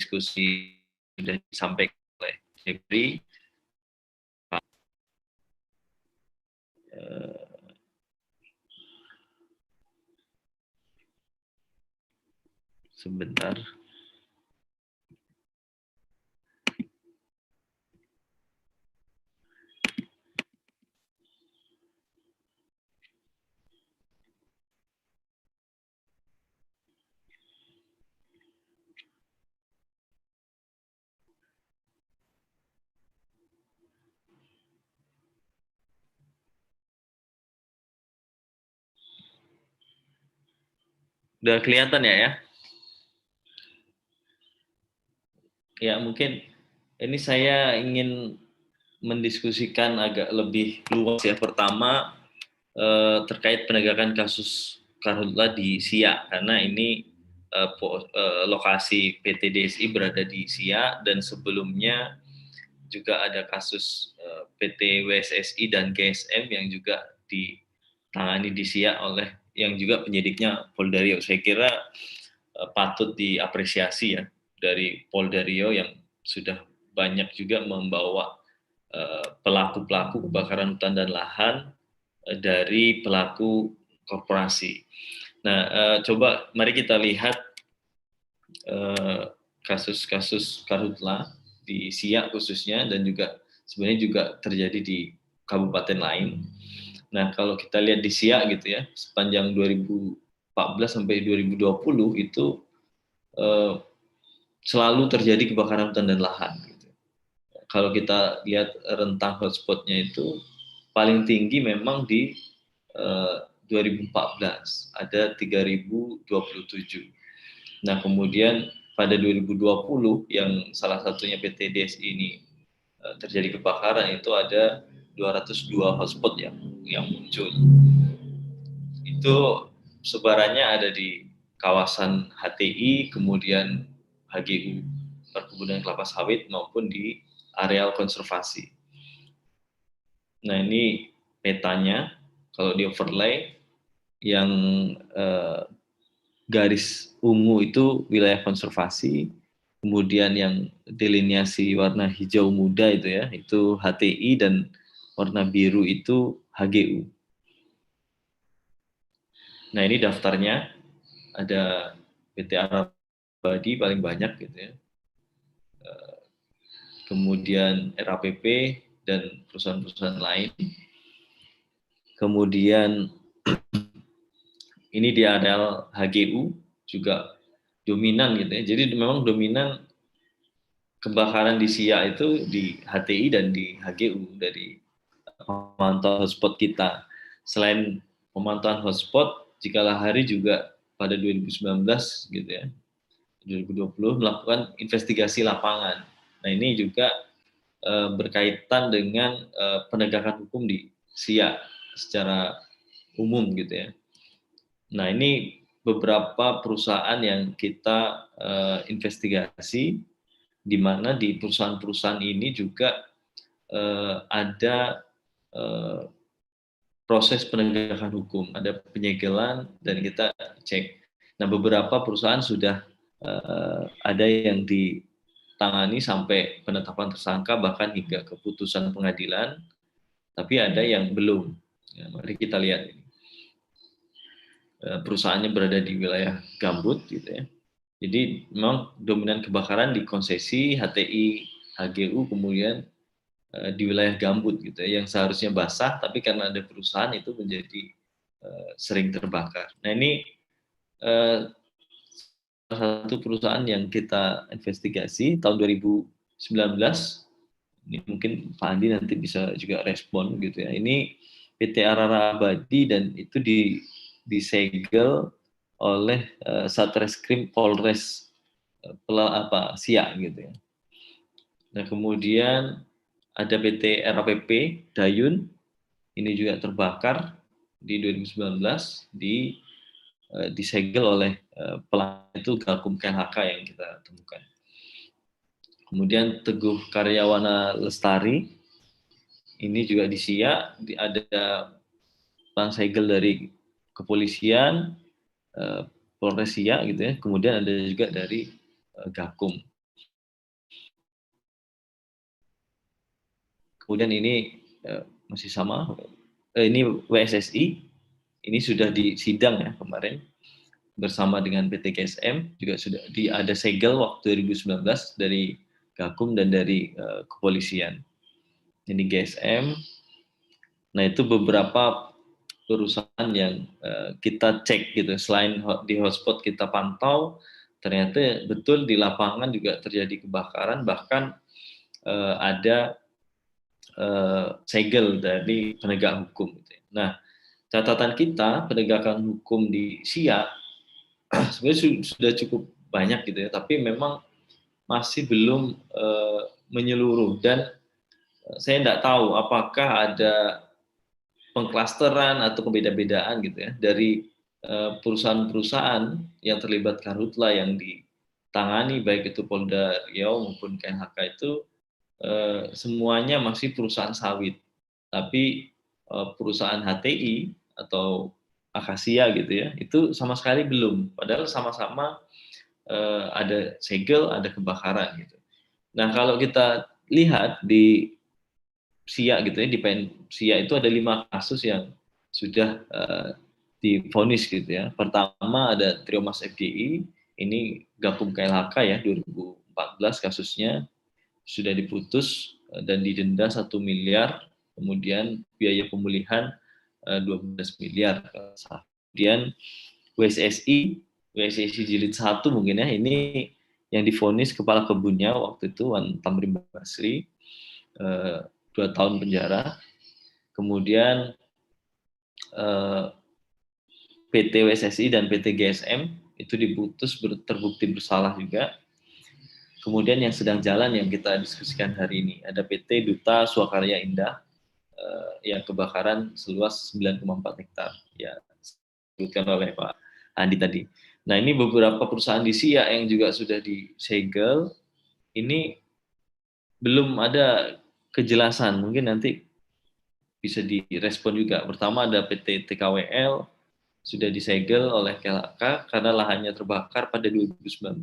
diskusi sudah disampaikan oleh Jepri. Sebentar. Udah kelihatan ya? Ya, mungkin ini saya ingin mendiskusikan agak lebih luas ya. Pertama, terkait penegakan kasus karhutla di Siak, karena ini lokasi PT DSI berada di Siak, dan sebelumnya juga ada kasus PT WSSI dan GSM yang juga ditangani di Siak oleh yang juga penyidiknya Polda Riau. Saya kira patut diapresiasi ya dari Polda Riau yang sudah banyak juga membawa pelaku-pelaku kebakaran hutan dan lahan dari pelaku korporasi. Nah, coba mari kita lihat kasus-kasus karhutla di Siak khususnya, dan juga sebenarnya juga terjadi di kabupaten lain. Nah, kalau kita lihat di Siak gitu ya, sepanjang 2014 sampai 2020 itu selalu terjadi kebakaran hutan dan lahan. Gitu. Kalau kita lihat rentang hotspotnya itu paling tinggi memang di 2014, ada 3027. Nah, kemudian pada 2020 yang salah satunya PT DSI ini terjadi kebakaran, itu ada 202 hotspot yang muncul. Itu sebarannya ada di kawasan HTI, kemudian HGU perkebunan kelapa sawit, maupun di areal konservasi. Nah, ini petanya kalau di overlay yang garis ungu itu wilayah konservasi, kemudian yang delineasi warna hijau muda itu ya, itu HTI, dan warna biru itu HGU. Nah, ini daftarnya, ada PT Arabadi paling banyak gitu ya. Kemudian RAPP dan perusahaan-perusahaan lain. Kemudian ini di areal HGU juga dominan gitu ya. Jadi memang dominan kebakaran di Siak itu di HTI dan di HGU dari pemantauan hotspot kita. Selain pemantauan hotspot, jikalah hari juga pada 2019 gitu ya, 2020 melakukan investigasi lapangan. Nah, ini juga berkaitan dengan penegakan hukum di SIA secara umum gitu ya. Nah, ini beberapa perusahaan yang kita investigasi, di mana di perusahaan-perusahaan ini juga ada proses penegakan hukum, ada penyegelan, dan kita cek. Nah, beberapa perusahaan sudah ada yang ditangani sampai penetapan tersangka, bahkan hingga keputusan pengadilan, tapi ada yang belum. Ya, mari kita lihat ini. Perusahaannya berada di wilayah gambut, gitu ya. Jadi memang dominan kebakaran di konsesi HTI, HGU, kemudian di wilayah gambut gitu ya, yang seharusnya basah, tapi karena ada perusahaan itu menjadi sering terbakar. Nah, ini salah satu perusahaan yang kita investigasi tahun 2019. Ini mungkin Pak Andi nanti bisa juga respon gitu ya. Ini PT Arara Abadi, dan itu disegel oleh Satreskrim Polres SIA gitu ya. Nah, kemudian ada PT RAPP Dayun, ini juga terbakar di 2019, disegel oleh pelaku itu Gakum KLHK yang kita temukan. Kemudian Teguh Karyawana Lestari, ini juga di SIA, ada segel dari kepolisian, Polres SIA gitu ya. Kemudian ada juga dari Gakum. Kemudian ini masih sama, ini WSSI, ini sudah disidang ya kemarin bersama dengan PT GSM, juga sudah ada segel waktu 2019 dari Gakum dan dari kepolisian. Ini GSM. Nah, itu beberapa perusahaan yang kita cek gitu. Selain di hotspot kita pantau, ternyata betul di lapangan juga terjadi kebakaran, bahkan ada segel dari penegak hukum. Nah, catatan kita penegakan hukum di SIA sebenarnya sudah cukup banyak gitu ya, tapi memang masih belum menyeluruh, dan saya tidak tahu apakah ada pengklasteran atau pembeda-bedaan gitu ya dari perusahaan-perusahaan yang terlibat karhutla yang ditangani baik itu Polda Riau maupun KLHK itu semuanya masih perusahaan sawit, tapi perusahaan HTI atau Akasia gitu ya, itu sama sekali belum, padahal sama-sama ada segel, ada kebakaran gitu. Nah, kalau kita lihat di SIA gitu ya, di SIA itu ada 5 kasus yang sudah divonis gitu ya. Pertama ada Triomas FGI, ini Gakum KLHK ya, 2014 kasusnya, sudah diputus dan didenda 1 miliar, kemudian biaya pemulihan 12 miliar. Kemudian WSSI jilid 1 mungkin ya, ini yang divonis kepala kebunnya waktu itu Wan Tamrim Basri 2 tahun penjara. Kemudian PT WSSI dan PT GSM itu diputus terbukti bersalah juga. Kemudian yang sedang jalan yang kita diskusikan hari ini, ada PT Duta Swakarya Indah yang kebakaran seluas 9,4 hektar, ya disebutkan oleh Pak Andi tadi. Nah, ini beberapa perusahaan di SIA yang juga sudah disegel, ini belum ada kejelasan, mungkin nanti bisa direspon juga. Pertama ada PT TKWL, sudah disegel oleh KLHK karena lahannya terbakar pada 2019,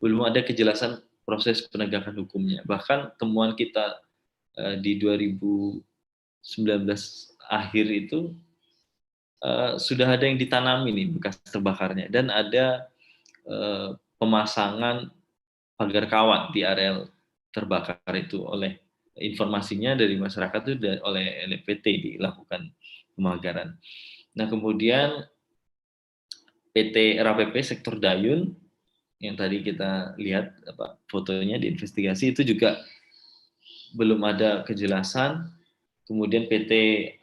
belum ada kejelasan proses penegakan hukumnya. Bahkan temuan kita di 2019 akhir itu sudah ada yang ditanami nih bekas terbakarnya, dan ada pemasangan pagar kawat di areal terbakar itu. Oleh informasinya dari masyarakat itu oleh LPT dilakukan pemagaran. Nah, kemudian PT RAPP sektor Dayun yang tadi kita lihat fotonya di investigasi itu juga belum ada kejelasan. Kemudian PT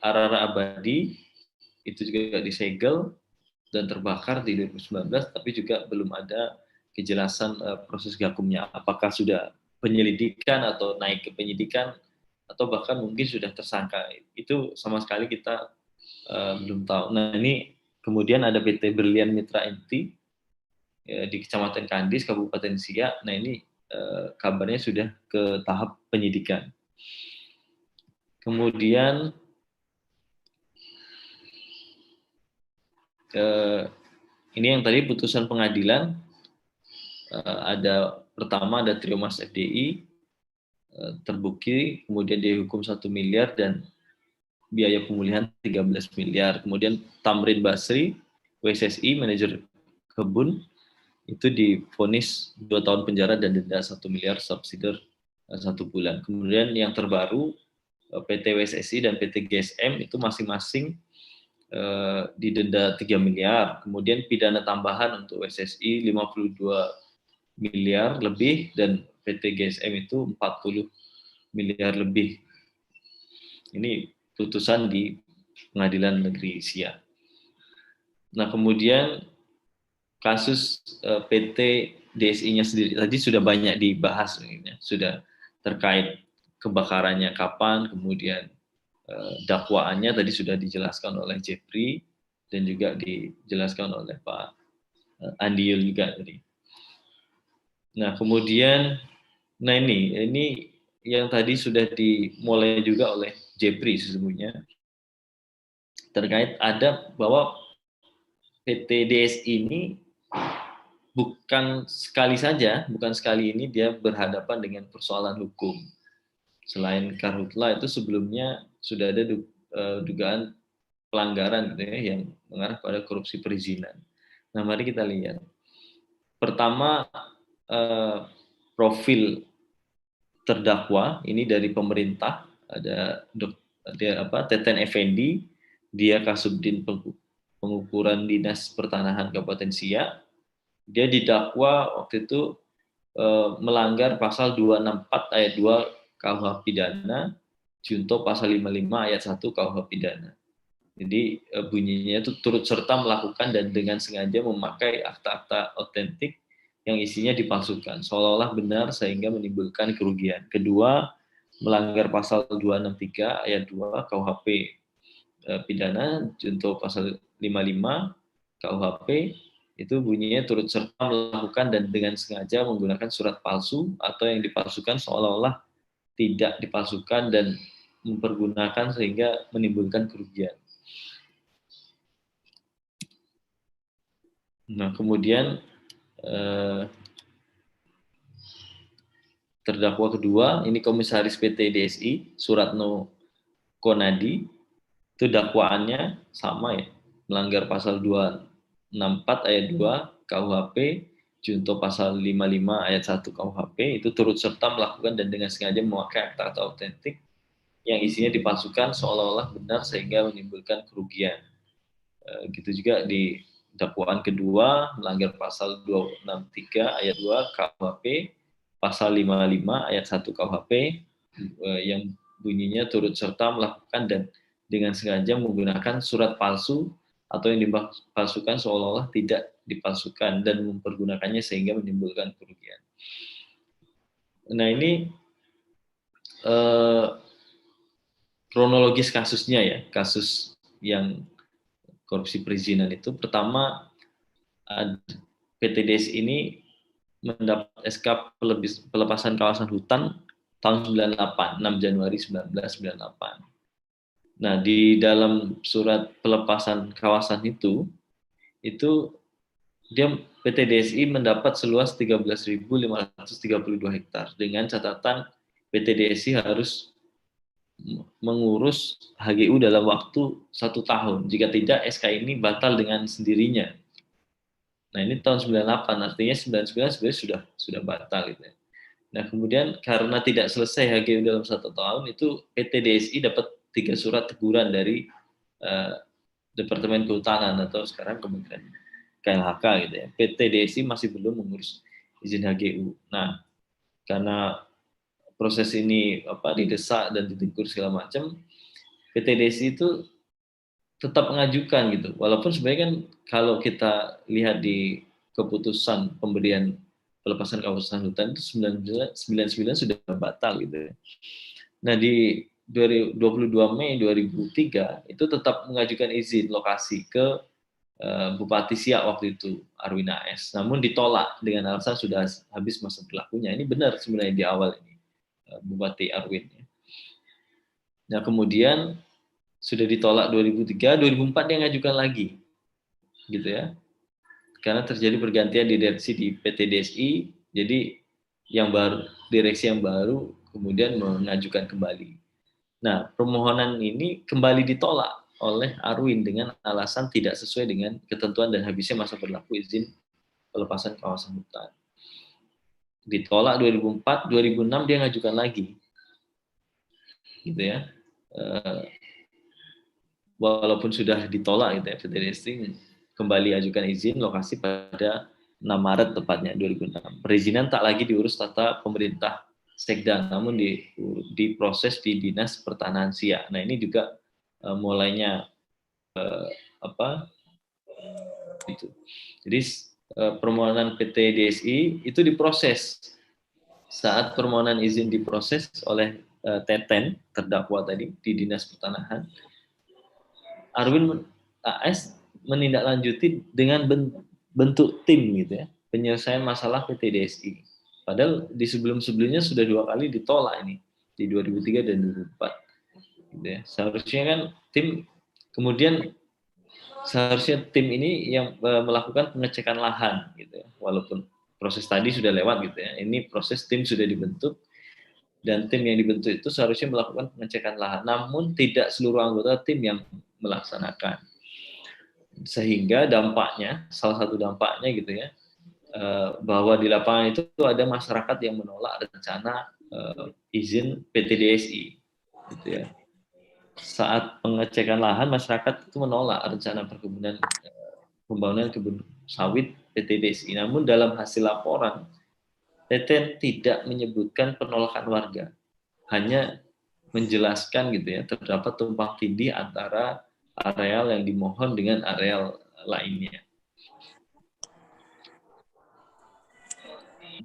Arara Abadi itu juga disegel dan terbakar di 2019, tapi juga belum ada kejelasan proses gakumnya, apakah sudah penyelidikan atau naik ke penyidikan atau bahkan mungkin sudah tersangka. Itu sama sekali kita belum tahu. Nah, ini kemudian ada PT Berlian Mitra Inti di Kecamatan Kandis, Kabupaten Siak. Nah, ini kabarnya sudah ke tahap penyidikan. Kemudian ini yang tadi putusan pengadilan, pertama ada Triomas FDI terbukti, kemudian dihukum 1 miliar dan biaya pemulihan 13 miliar. Kemudian Tamrin Basri, WSSI, manajer kebun, itu divonis 2 tahun penjara dan denda 1 miliar subsidi 1 bulan. Kemudian yang terbaru PT WSSI dan PT GSM itu masing-masing didenda 3 miliar. Kemudian pidana tambahan untuk WSSI 52 miliar lebih dan PT GSM itu 40 miliar lebih. Ini putusan di Pengadilan Negeri Siak. Nah, kemudian kasus PT DSI-nya sendiri tadi sudah banyak dibahas, sudah terkait kebakarannya kapan, kemudian dakwaannya tadi sudah dijelaskan oleh Jeffrey dan juga dijelaskan oleh Pak Andiul juga tadi. Nah, kemudian ini yang tadi sudah dimulai juga oleh Jeffrey sesungguhnya terkait ada bahwa PT DSI ini bukan sekali ini dia berhadapan dengan persoalan hukum. Selain karhutla itu sebelumnya sudah ada dugaan pelanggaran gitu ya, yang mengarah pada korupsi perizinan. Nah, mari kita lihat. Pertama, profil terdakwa ini dari pemerintah ada Teten Effendi, dia Kasubdin Pengukuran Dinas Pertanahan Kabupaten Siak. Dia didakwa waktu itu melanggar pasal 264 ayat 2 KUH pidana, junto pasal 55 ayat 1 KUH pidana. Jadi bunyinya itu turut serta melakukan dan dengan sengaja memakai akta-akta otentik yang isinya dipalsukan, seolah-olah benar sehingga menimbulkan kerugian. Kedua, melanggar pasal 263 ayat 2 KUHP pidana, junto pasal 55 KUHP, itu bunyinya turut serta melakukan dan dengan sengaja menggunakan surat palsu atau yang dipalsukan seolah-olah tidak dipalsukan dan mempergunakan sehingga menimbulkan kerugian. Nah, kemudian terdakwa kedua, ini Komisaris PT DSI, Suratno Konadi, itu dakwaannya sama ya, melanggar pasal 264 ayat 2 KUHP, junto pasal 55 ayat 1 KUHP, itu turut serta melakukan dan dengan sengaja memakai akta-akta otentik yang isinya dipalsukan seolah-olah benar sehingga menimbulkan kerugian. Gitu juga di dakwaan kedua, melanggar pasal 263 ayat 2 KUHP, pasal 55 ayat 1 KUHP yang bunyinya turut serta melakukan dan dengan sengaja menggunakan surat palsu atau yang dipalsukan seolah-olah tidak dipalsukan dan mempergunakannya sehingga menimbulkan kerugian. Nah, ini kronologis kasusnya ya, kasus yang korupsi perizinan itu. Pertama, PT DSI ini mendapat SK pelepasan kawasan hutan tahun 98, 6 Januari 1998. Nah, di dalam surat pelepasan kawasan itu dia PT DSI mendapat seluas 13.532 hektar dengan catatan PT DSI harus mengurus HGU dalam waktu 1 tahun. Jika tidak, SK ini batal dengan sendirinya. Nah, ini tahun 98, artinya 99 sebenarnya sudah batal gitu ya. Nah, kemudian karena tidak selesai HGU dalam 1 tahun, itu PT DSI dapat 3 surat teguran dari Departemen Kehutanan atau sekarang Kementerian KLHK gitu ya. PT DSI masih belum mengurus izin HGU. Nah, karena proses ini didesak dan ditegur segala macam, PT DSI itu tetap mengajukan gitu. Walaupun sebenarnya kan kalau kita lihat di keputusan pemberian pelepasan kawasan hutan itu 99 sudah batal gitu ya. Nah di 22 Mei 2003 itu tetap mengajukan izin lokasi ke Bupati Siak waktu itu, Arwin AS. Namun ditolak dengan alasan sudah habis masa berlakunya. Ini benar sebenarnya di awal ini, Bupati Arwin. Nah kemudian sudah ditolak 2003, 2004 dia ngajukan lagi, gitu ya. Karena terjadi pergantian direksi di PT DSI, jadi yang baru, direksi yang baru kemudian mengajukan kembali. Nah, permohonan ini kembali ditolak oleh Arwin dengan alasan tidak sesuai dengan ketentuan dan habisnya masa berlaku izin pelepasan kawasan hutan. Ditolak 2004, 2006 dia ngajukan lagi, gitu ya. Walaupun sudah ditolak gitu ya, PT DSI kembali ajukan izin lokasi pada 6 Maret tepatnya 2006. Perizinan tak lagi diurus tata pemerintah Sekda, namun diproses di Dinas Pertanahan Siak. Nah ini juga mulainya itu. Jadi permohonan PT DSI itu diproses. Saat permohonan izin diproses oleh Teten terdakwa tadi di Dinas Pertanahan, Arwin AS menindaklanjuti dengan bentuk tim gitu ya, penyelesaian masalah PT DSI. Padahal di sebelum-sebelumnya sudah 2 kali ditolak ini, di 2003 dan 2004. Gitu ya. Seharusnya kan tim, kemudian seharusnya tim ini yang melakukan pengecekan lahan gitu ya. Walaupun proses tadi sudah lewat gitu ya. Ini proses tim sudah dibentuk dan tim yang dibentuk itu seharusnya melakukan pengecekan lahan. Namun tidak seluruh anggota tim yang melaksanakan. Sehingga dampaknya, salah satu dampaknya gitu ya, bahwa di lapangan itu ada masyarakat yang menolak rencana izin PT DSI, gitu ya. Saat pengecekan lahan, masyarakat itu menolak rencana pembangunan kebun sawit PT DSI. Namun dalam hasil laporan, Teten tidak menyebutkan penolakan warga, hanya menjelaskan gitu ya, terdapat tumpang tindih antara areal yang dimohon dengan areal lainnya.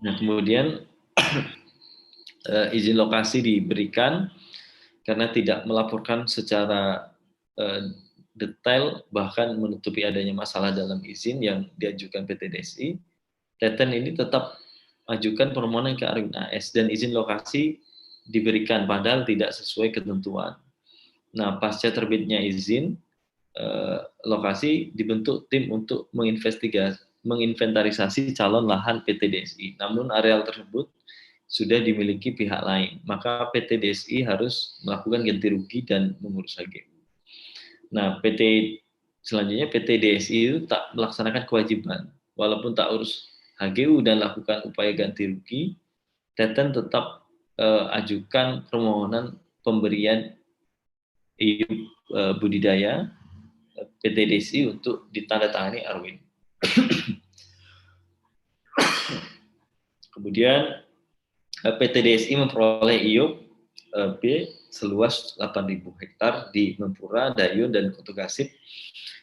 Nah, kemudian izin lokasi diberikan karena tidak melaporkan secara detail, bahkan menutupi adanya masalah dalam izin yang diajukan PT DSI. Teten ini tetap ajukan permohonan ke Arwin AS dan izin lokasi diberikan padahal tidak sesuai ketentuan. Nah, pasca terbitnya izin lokasi dibentuk tim untuk menginventarisasi calon lahan PT DSI. Namun areal tersebut sudah dimiliki pihak lain, maka PT DSI harus melakukan ganti rugi dan mengurus HGU. Nah, selanjutnya PT DSI itu tak melaksanakan kewajiban, walaupun tak urus HGU dan lakukan upaya ganti rugi, Teten tetap ajukan permohonan pemberian IUP budidaya PT DSI untuk ditandatangani Arwin. Kemudian PT DSI memperoleh IUP B seluas 8.000 hektar di Mempura, Dayun, dan Kota Gasip.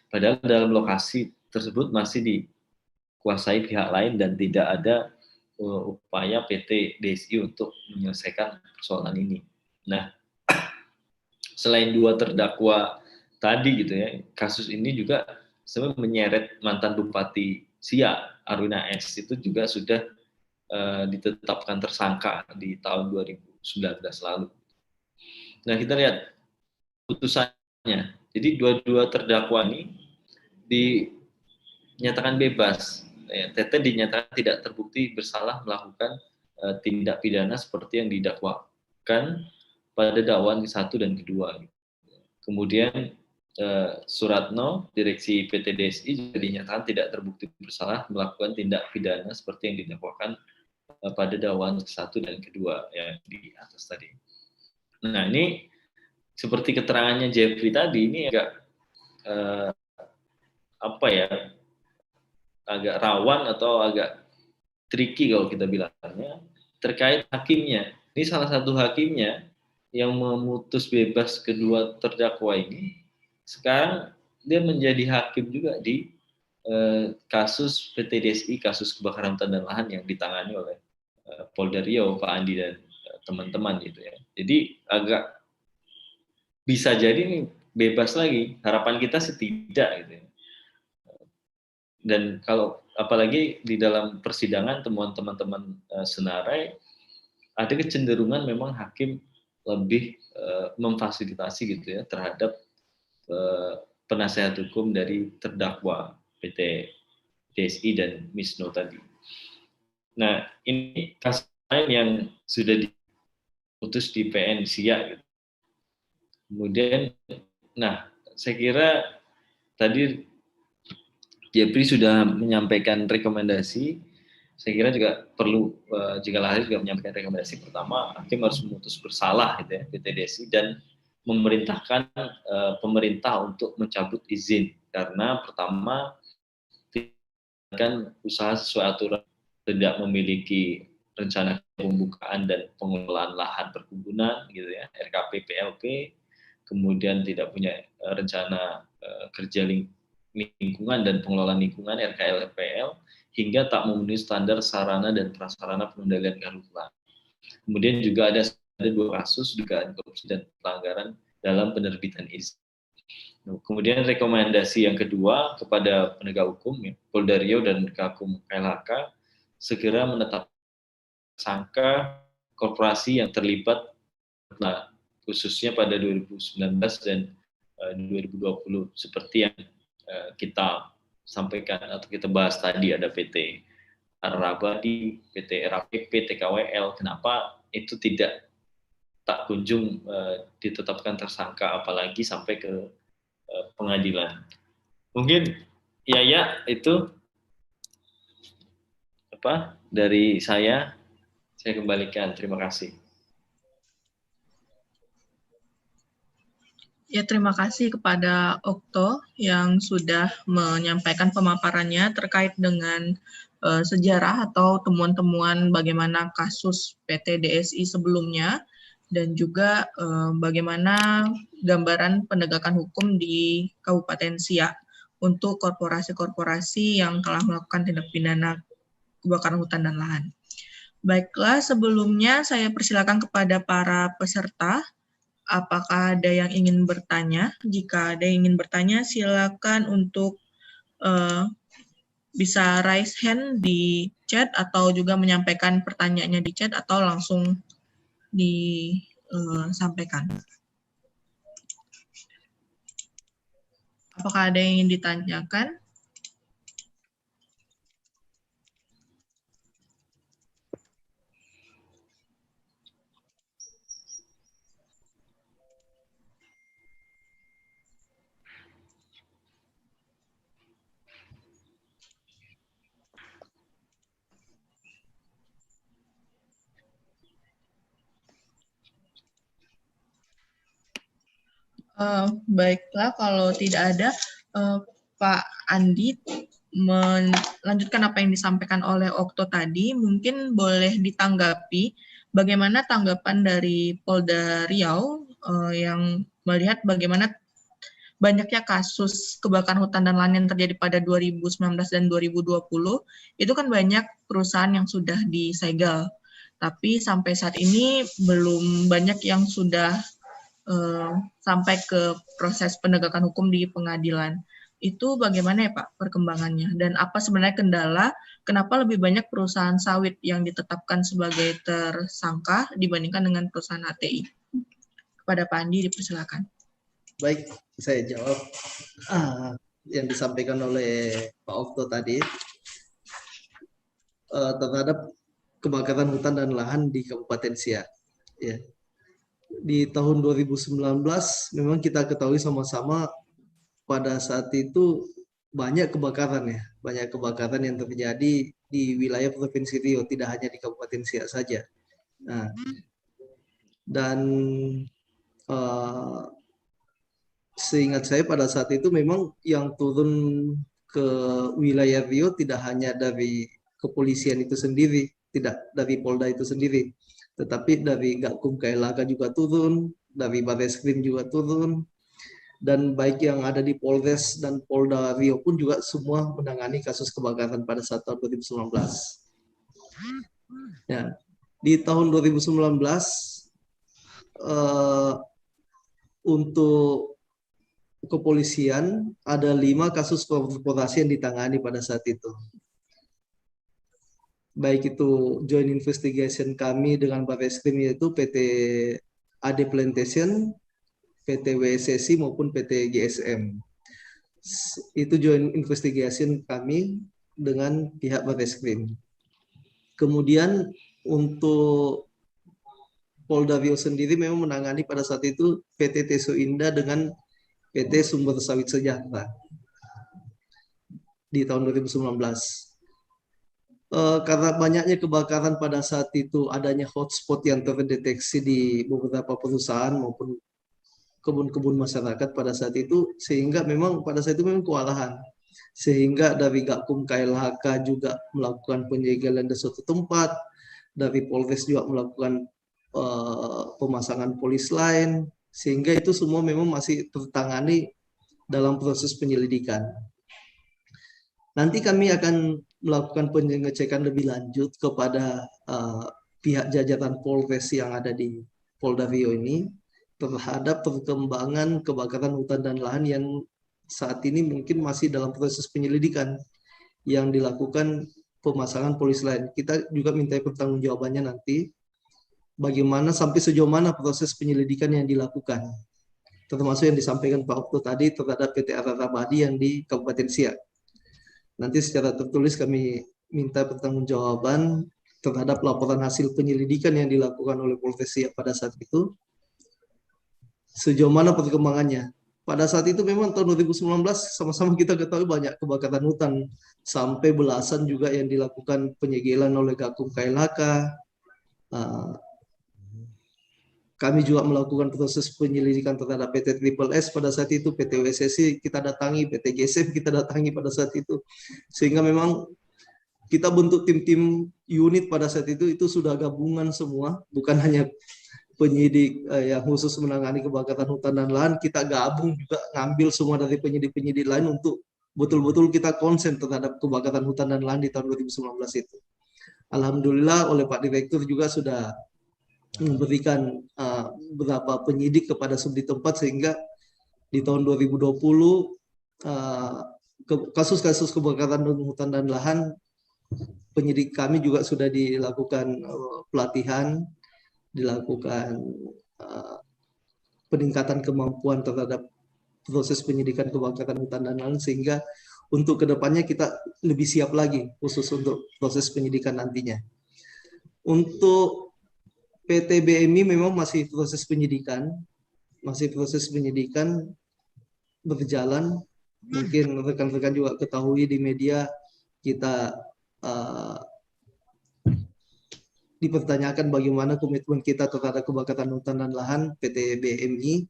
Padahal dalam lokasi tersebut masih dikuasai pihak lain dan tidak ada upaya PT DSI untuk menyelesaikan persoalan ini. Nah, selain 2 terdakwa tadi gitu ya, kasus ini juga sebenarnya menyeret mantan Bupati Siak, Arwin AS, itu juga sudah ditetapkan tersangka di tahun 2019 lalu. Nah, kita lihat putusannya. Jadi 2 terdakwa ini dinyatakan bebas. Teten dinyatakan tidak terbukti bersalah melakukan tindak pidana seperti yang didakwakan pada dakwaan ke-1 dan ke-2. Kemudian Suratno, direksi PT DSI juga dinyatakan tidak terbukti bersalah melakukan tindak pidana seperti yang didakwakan pada dakwaan ke-1 dan ke-2 ya di atas tadi. Nah, ini seperti keterangannya Jeffrey tadi, ini agak agak rawan atau agak tricky kalau kita bilangnya terkait hakimnya. Ini salah satu hakimnya yang memutus bebas kedua terdakwa ini, sekarang dia menjadi hakim juga di kasus PTDSI, kasus kebakaran hutan dan lahan yang ditangani oleh Polda Riau, Pak Andi dan teman-teman gitu ya. Jadi agak bisa jadi nih bebas lagi. Harapan kita tidak gitu ya. Dan kalau apalagi di dalam persidangan temuan teman-teman Senarai ada kecenderungan memang hakim lebih memfasilitasi gitu ya terhadap penasehat hukum dari terdakwa PT DSI dan Misno tadi. Nah, ini kasus lain yang sudah diputus di PN SIA. Gitu. Kemudian, nah, saya kira tadi Jepri sudah menyampaikan rekomendasi. Saya kira juga perlu, jika lahir juga menyampaikan rekomendasi. Pertama, hakim harus memutus bersalah gitu ya, PT DSI dan memerintahkan pemerintah untuk mencabut izin. Karena pertama, kan usaha sesuai aturan tidak memiliki rencana pembukaan dan pengelolaan lahan perkebunan gitu ya, RKP PLP, kemudian tidak punya rencana kerja lingkungan dan pengelolaan lingkungan RKLPL, hingga tak memenuhi standar sarana dan prasarana pengendalian karhutlah. Kemudian juga ada 2 kasus dugaan korupsi dan pelanggaran dalam penerbitan izin. Kemudian rekomendasi yang kedua kepada penegak hukum, ya, Polda Riau dan Gakum KLHK segera menetapkan tersangka korporasi yang terlibat, nah, khususnya pada 2019 dan 2020 seperti yang kita sampaikan atau kita bahas tadi. Ada PT Arabadi, PT RAPP, TKWL. Kenapa itu tak kunjung ditetapkan tersangka, apalagi sampai ke pengadilan. Mungkin ya itu dari saya kembalikan. Terima kasih. Ya, terima kasih kepada Okto yang sudah menyampaikan pemaparannya terkait dengan sejarah atau temuan-temuan bagaimana kasus PT DSI sebelumnya, dan juga bagaimana gambaran penegakan hukum di Kabupaten Siak untuk korporasi-korporasi yang telah melakukan tindak pidana kebakaran hutan dan lahan. Baiklah, sebelumnya saya persilakan kepada para peserta. Apakah ada yang ingin bertanya? Jika ada yang ingin bertanya, silakan untuk bisa raise hand di chat atau juga menyampaikan pertanyaannya di chat atau langsung disampaikan. Apakah ada yang ingin ditanyakan? Baiklah, kalau tidak ada, Pak Andi melanjutkan apa yang disampaikan oleh Okto tadi, mungkin boleh ditanggapi bagaimana tanggapan dari Polda Riau yang melihat bagaimana banyaknya kasus kebakaran hutan dan lahan yang terjadi pada 2019 dan 2020, itu kan banyak perusahaan yang sudah disegel, tapi sampai saat ini belum banyak yang sudah sampai ke proses penegakan hukum di pengadilan. Itu bagaimana ya Pak perkembangannya? Dan apa sebenarnya kendala, kenapa lebih banyak perusahaan sawit yang ditetapkan sebagai tersangka dibandingkan dengan perusahaan HTI? Kepada Pak Andi, dipersilakan. Baik, saya jawab yang disampaikan oleh Pak Okto tadi terhadap kebakaran hutan dan lahan di Kabupaten Siak. Ya. Di tahun 2019 memang kita ketahui sama-sama pada saat itu banyak kebakaran ya, banyak kebakaran yang terjadi di wilayah Provinsi Riau, tidak hanya di Kabupaten Siak saja. Nah, dan seingat saya pada saat itu memang yang turun ke wilayah Riau tidak hanya dari kepolisian itu sendiri, tidak dari Polda itu sendiri, tetapi dari Gakum KLHK juga turun, dari Barreskrim juga turun, dan baik yang ada di Polres dan Polda Riau pun juga semua menangani kasus kebakaran pada saat tahun 2019. Ya, di tahun 2019 untuk kepolisian ada 5 kasus korporasi yang ditangani pada saat itu. Baik itu joint investigation kami dengan Barreskrim, yaitu PT AD Plantation, PT WSSI maupun PT GSM. Itu joint investigation kami dengan pihak Barreskrim. Kemudian untuk Polda Riau sendiri memang menangani pada saat itu PT Teso Indah dengan PT Sumber Sawit Sejahtera di tahun 2019. Karena banyaknya kebakaran pada saat itu, adanya hotspot yang terdeteksi di beberapa perusahaan maupun kebun-kebun masyarakat pada saat itu, sehingga memang pada saat itu memang kewalahan. Sehingga dari Gakum KLHK juga melakukan penyegelan di suatu tempat, dari Polres juga melakukan pemasangan polis lain, sehingga itu semua memang masih tertangani dalam proses penyelidikan. Nanti kami akan melakukan pengecekan lebih lanjut kepada pihak jajaran Polres yang ada di Polda Riau ini terhadap perkembangan kebakaran hutan dan lahan yang saat ini mungkin masih dalam proses penyelidikan yang dilakukan pemasangan polis lain. Kita juga minta pertanggungjawabannya nanti, bagaimana sampai sejauh mana proses penyelidikan yang dilakukan, termasuk yang disampaikan Pak Okto tadi terhadap PT Ararabadi yang di Kabupaten Siak. Nanti secara tertulis kami minta pertanggungjawaban terhadap laporan hasil penyelidikan yang dilakukan oleh Polres Siak pada saat itu, sejauh mana perkembangannya. Pada saat itu memang tahun 2019 sama-sama kita ketahui banyak kebakaran hutan, sampai belasan juga yang dilakukan penyegelan oleh Gakum KLHK. Kami juga melakukan proses penyelidikan terhadap PT Triple S pada saat itu, PT WSSI kita datangi, PT GSM kita datangi pada saat itu. Sehingga memang kita bentuk tim-tim unit pada saat itu sudah gabungan semua, bukan hanya penyidik yang khusus menangani kebakaran hutan dan lahan, kita gabung juga ngambil semua dari penyidik-penyidik lain untuk betul-betul kita konsen terhadap kebakaran hutan dan lahan di tahun 2019 itu. Alhamdulillah oleh Pak Direktur juga sudah memberikan beberapa penyidik kepada subdit tempat, sehingga di tahun 2020 kasus-kasus kebakaran hutan dan lahan penyidik kami juga sudah dilakukan pelatihan, dilakukan peningkatan kemampuan terhadap proses penyidikan kebakaran hutan dan lahan, sehingga untuk kedepannya kita lebih siap lagi khusus untuk proses penyidikan nantinya. Untuk PT BMI memang masih proses penyidikan berjalan. Mungkin rekan-rekan juga ketahui di media kita dipertanyakan bagaimana komitmen kita terhadap kebakaran hutan dan lahan PT BMI.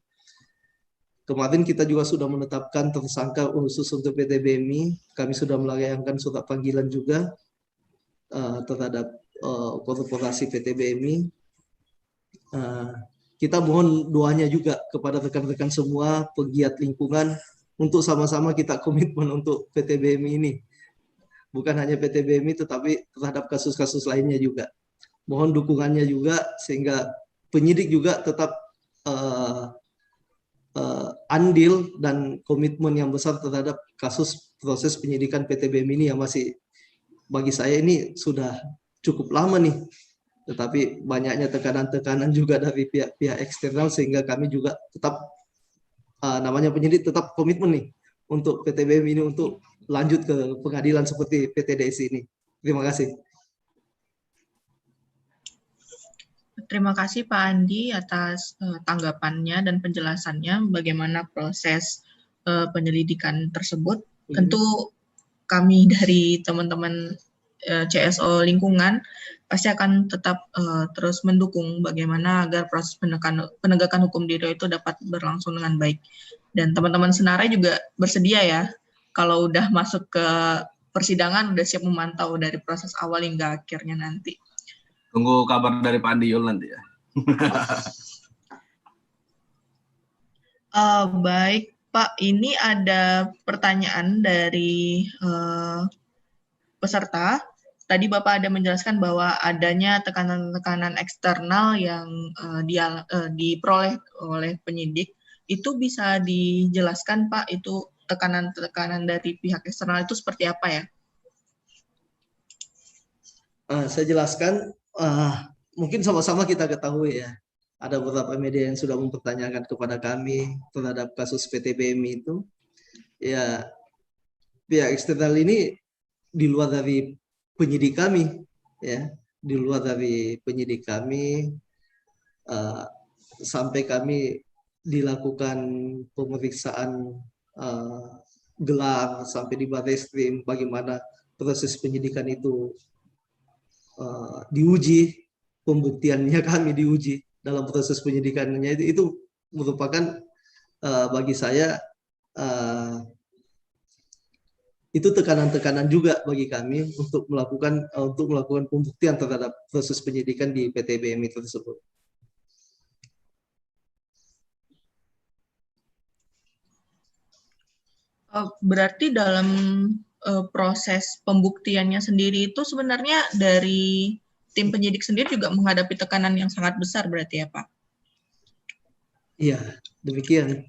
Kemarin kita juga sudah menetapkan tersangka khusus untuk PT BMI. Kami sudah melayangkan surat panggilan juga terhadap korporasi PT BMI. Kita mohon doanya juga kepada rekan-rekan semua pegiat lingkungan untuk sama-sama kita komitmen untuk PT BMI ini. Bukan hanya PT BMI tetapi terhadap kasus-kasus lainnya juga. Mohon dukungannya juga sehingga penyidik juga tetap andil dan komitmen yang besar terhadap kasus proses penyidikan PT BMI ini yang masih bagi saya ini sudah cukup lama nih. Tetapi banyaknya tekanan-tekanan juga dari pihak eksternal sehingga kami juga tetap namanya penyidik tetap komitmen nih untuk PT BMI ini untuk lanjut ke pengadilan seperti PT DSI ini. Terima kasih. Terima kasih Pak Andi atas tanggapannya dan penjelasannya bagaimana proses penyelidikan tersebut. Tentu kami dari teman-teman CSO lingkungan pasti akan tetap terus mendukung bagaimana agar proses penegakan hukum di Riau itu dapat berlangsung dengan baik. Dan teman-teman Senarai juga bersedia ya, kalau udah masuk ke persidangan udah siap memantau dari proses awal hingga akhirnya nanti. Tunggu kabar dari Pak Andi Yul nanti ya. Baik, Pak, ini ada pertanyaan dari peserta. Tadi Bapak ada menjelaskan bahwa adanya tekanan-tekanan eksternal yang diperoleh oleh penyidik. Itu bisa dijelaskan, Pak, itu tekanan-tekanan dari pihak eksternal itu seperti apa ya? Saya jelaskan, mungkin sama-sama kita ketahui ya, ada beberapa media yang sudah mempertanyakan kepada kami terhadap kasus PT BMI itu. Ya, pihak eksternal ini di luar dari penyidik kami, ya, di luar dari penyidik kami, sampai kami dilakukan pemeriksaan gelar sampai di Barreskrim, bagaimana proses penyidikan itu diuji, pembuktiannya kami diuji dalam proses penyidikannya, itu merupakan bagi saya itu tekanan-tekanan juga bagi kami untuk melakukan pembuktian terhadap proses penyidikan di PT BMI tersebut. Berarti dalam proses pembuktiannya sendiri itu sebenarnya dari tim penyidik sendiri juga menghadapi tekanan yang sangat besar berarti ya, Pak? Iya, demikian.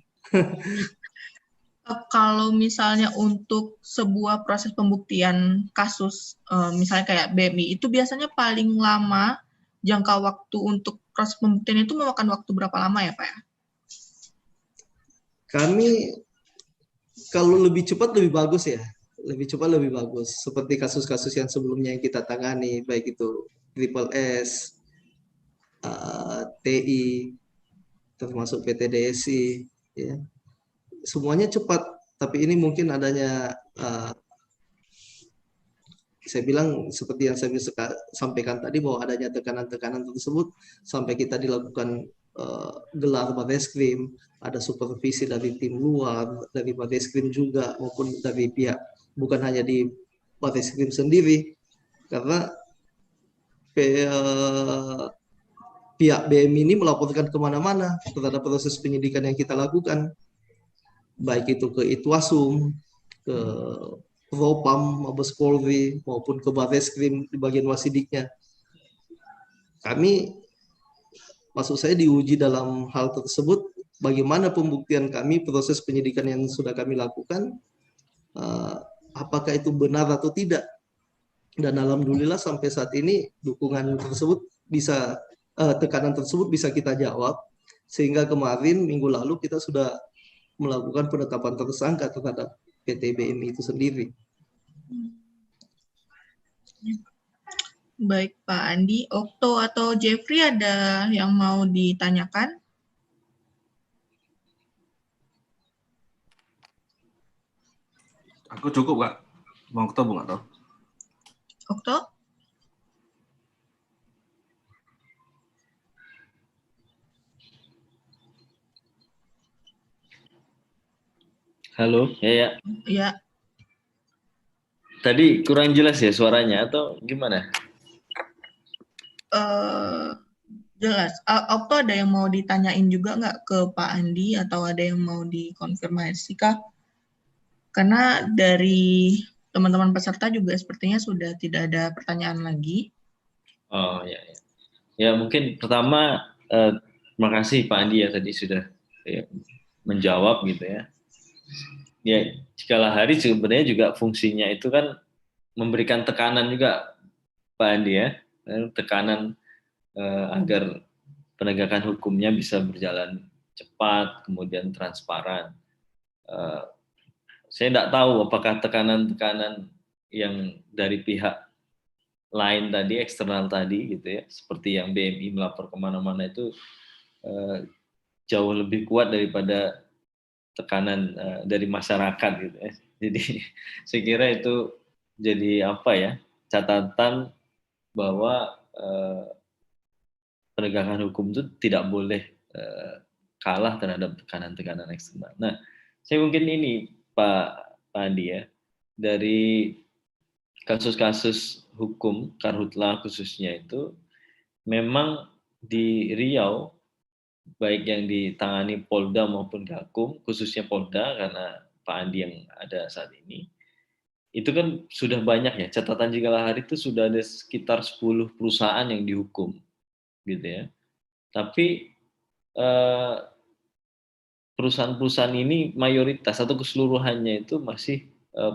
Kalau misalnya untuk sebuah proses pembuktian kasus, misalnya kayak BMI, itu biasanya paling lama jangka waktu untuk proses pembuktian itu memakan waktu berapa lama ya, Pak? Kami kalau lebih cepat lebih bagus ya, lebih cepat lebih bagus. Seperti kasus-kasus yang sebelumnya yang kita tangani, baik itu Triple S, TI, termasuk PT DSI, ya. Semuanya cepat, tapi ini mungkin adanya saya bilang seperti yang saya sampaikan tadi, bahwa adanya tekanan-tekanan tersebut sampai kita dilakukan gelar Barreskrim, ada supervisi dari tim luar, dari Barreskrim juga, maupun dari pihak, bukan hanya di Barreskrim sendiri, karena pihak BMI ini melaporkan kemana-mana terhadap proses penyidikan yang kita lakukan, baik itu ke Itwasum, ke Propam, Mabes Polri, maupun ke Barreskrim di bagian wasidiknya. Kami, maksud saya, diuji dalam hal tersebut, bagaimana pembuktian kami, proses penyidikan yang sudah kami lakukan, apakah itu benar atau tidak. Dan alhamdulillah sampai saat ini dukungan tersebut bisa, tekanan tersebut bisa kita jawab, sehingga kemarin minggu lalu kita sudah melakukan penetapan tersangka terhadap PT BMI itu sendiri. Baik Pak Andi, Okto atau Jeffrey ada yang mau ditanyakan? Aku cukup, Kak. Mau Okto, Bu, nggak tahu. Okto? Halo, ya. Ya. Tadi kurang jelas ya suaranya atau gimana? Jelas. Okto ada yang mau ditanyain juga nggak ke Pak Andi atau ada yang mau dikonfirmasi kah? Karena dari teman-teman peserta juga sepertinya sudah tidak ada pertanyaan lagi. Oh ya. Ya mungkin pertama terima kasih Pak Andi ya tadi sudah menjawab gitu ya. Ya, sekali hari sebenarnya juga fungsinya itu kan memberikan tekanan juga Pak Andi ya, tekanan agar penegakan hukumnya bisa berjalan cepat, kemudian transparan. Saya tidak tahu apakah tekanan-tekanan yang dari pihak lain tadi, eksternal tadi gitu ya, seperti yang BMI melapor kemana-mana itu jauh lebih kuat daripada tekanan dari masyarakat gitu ya. Jadi saya kira itu jadi apa ya, catatan bahwa penegakan hukum itu tidak boleh kalah terhadap tekanan-tekanan eksternal. Nah, saya mungkin ini Pak Andi ya, dari kasus-kasus hukum Karhutla khususnya itu memang di Riau baik yang ditangani Polda maupun Gakum, khususnya Polda karena Pak Andi yang ada saat ini, itu kan sudah banyak ya, catatan jika lahir itu sudah ada sekitar 10 perusahaan yang dihukum, gitu ya. Tapi perusahaan-perusahaan ini mayoritas atau keseluruhannya itu masih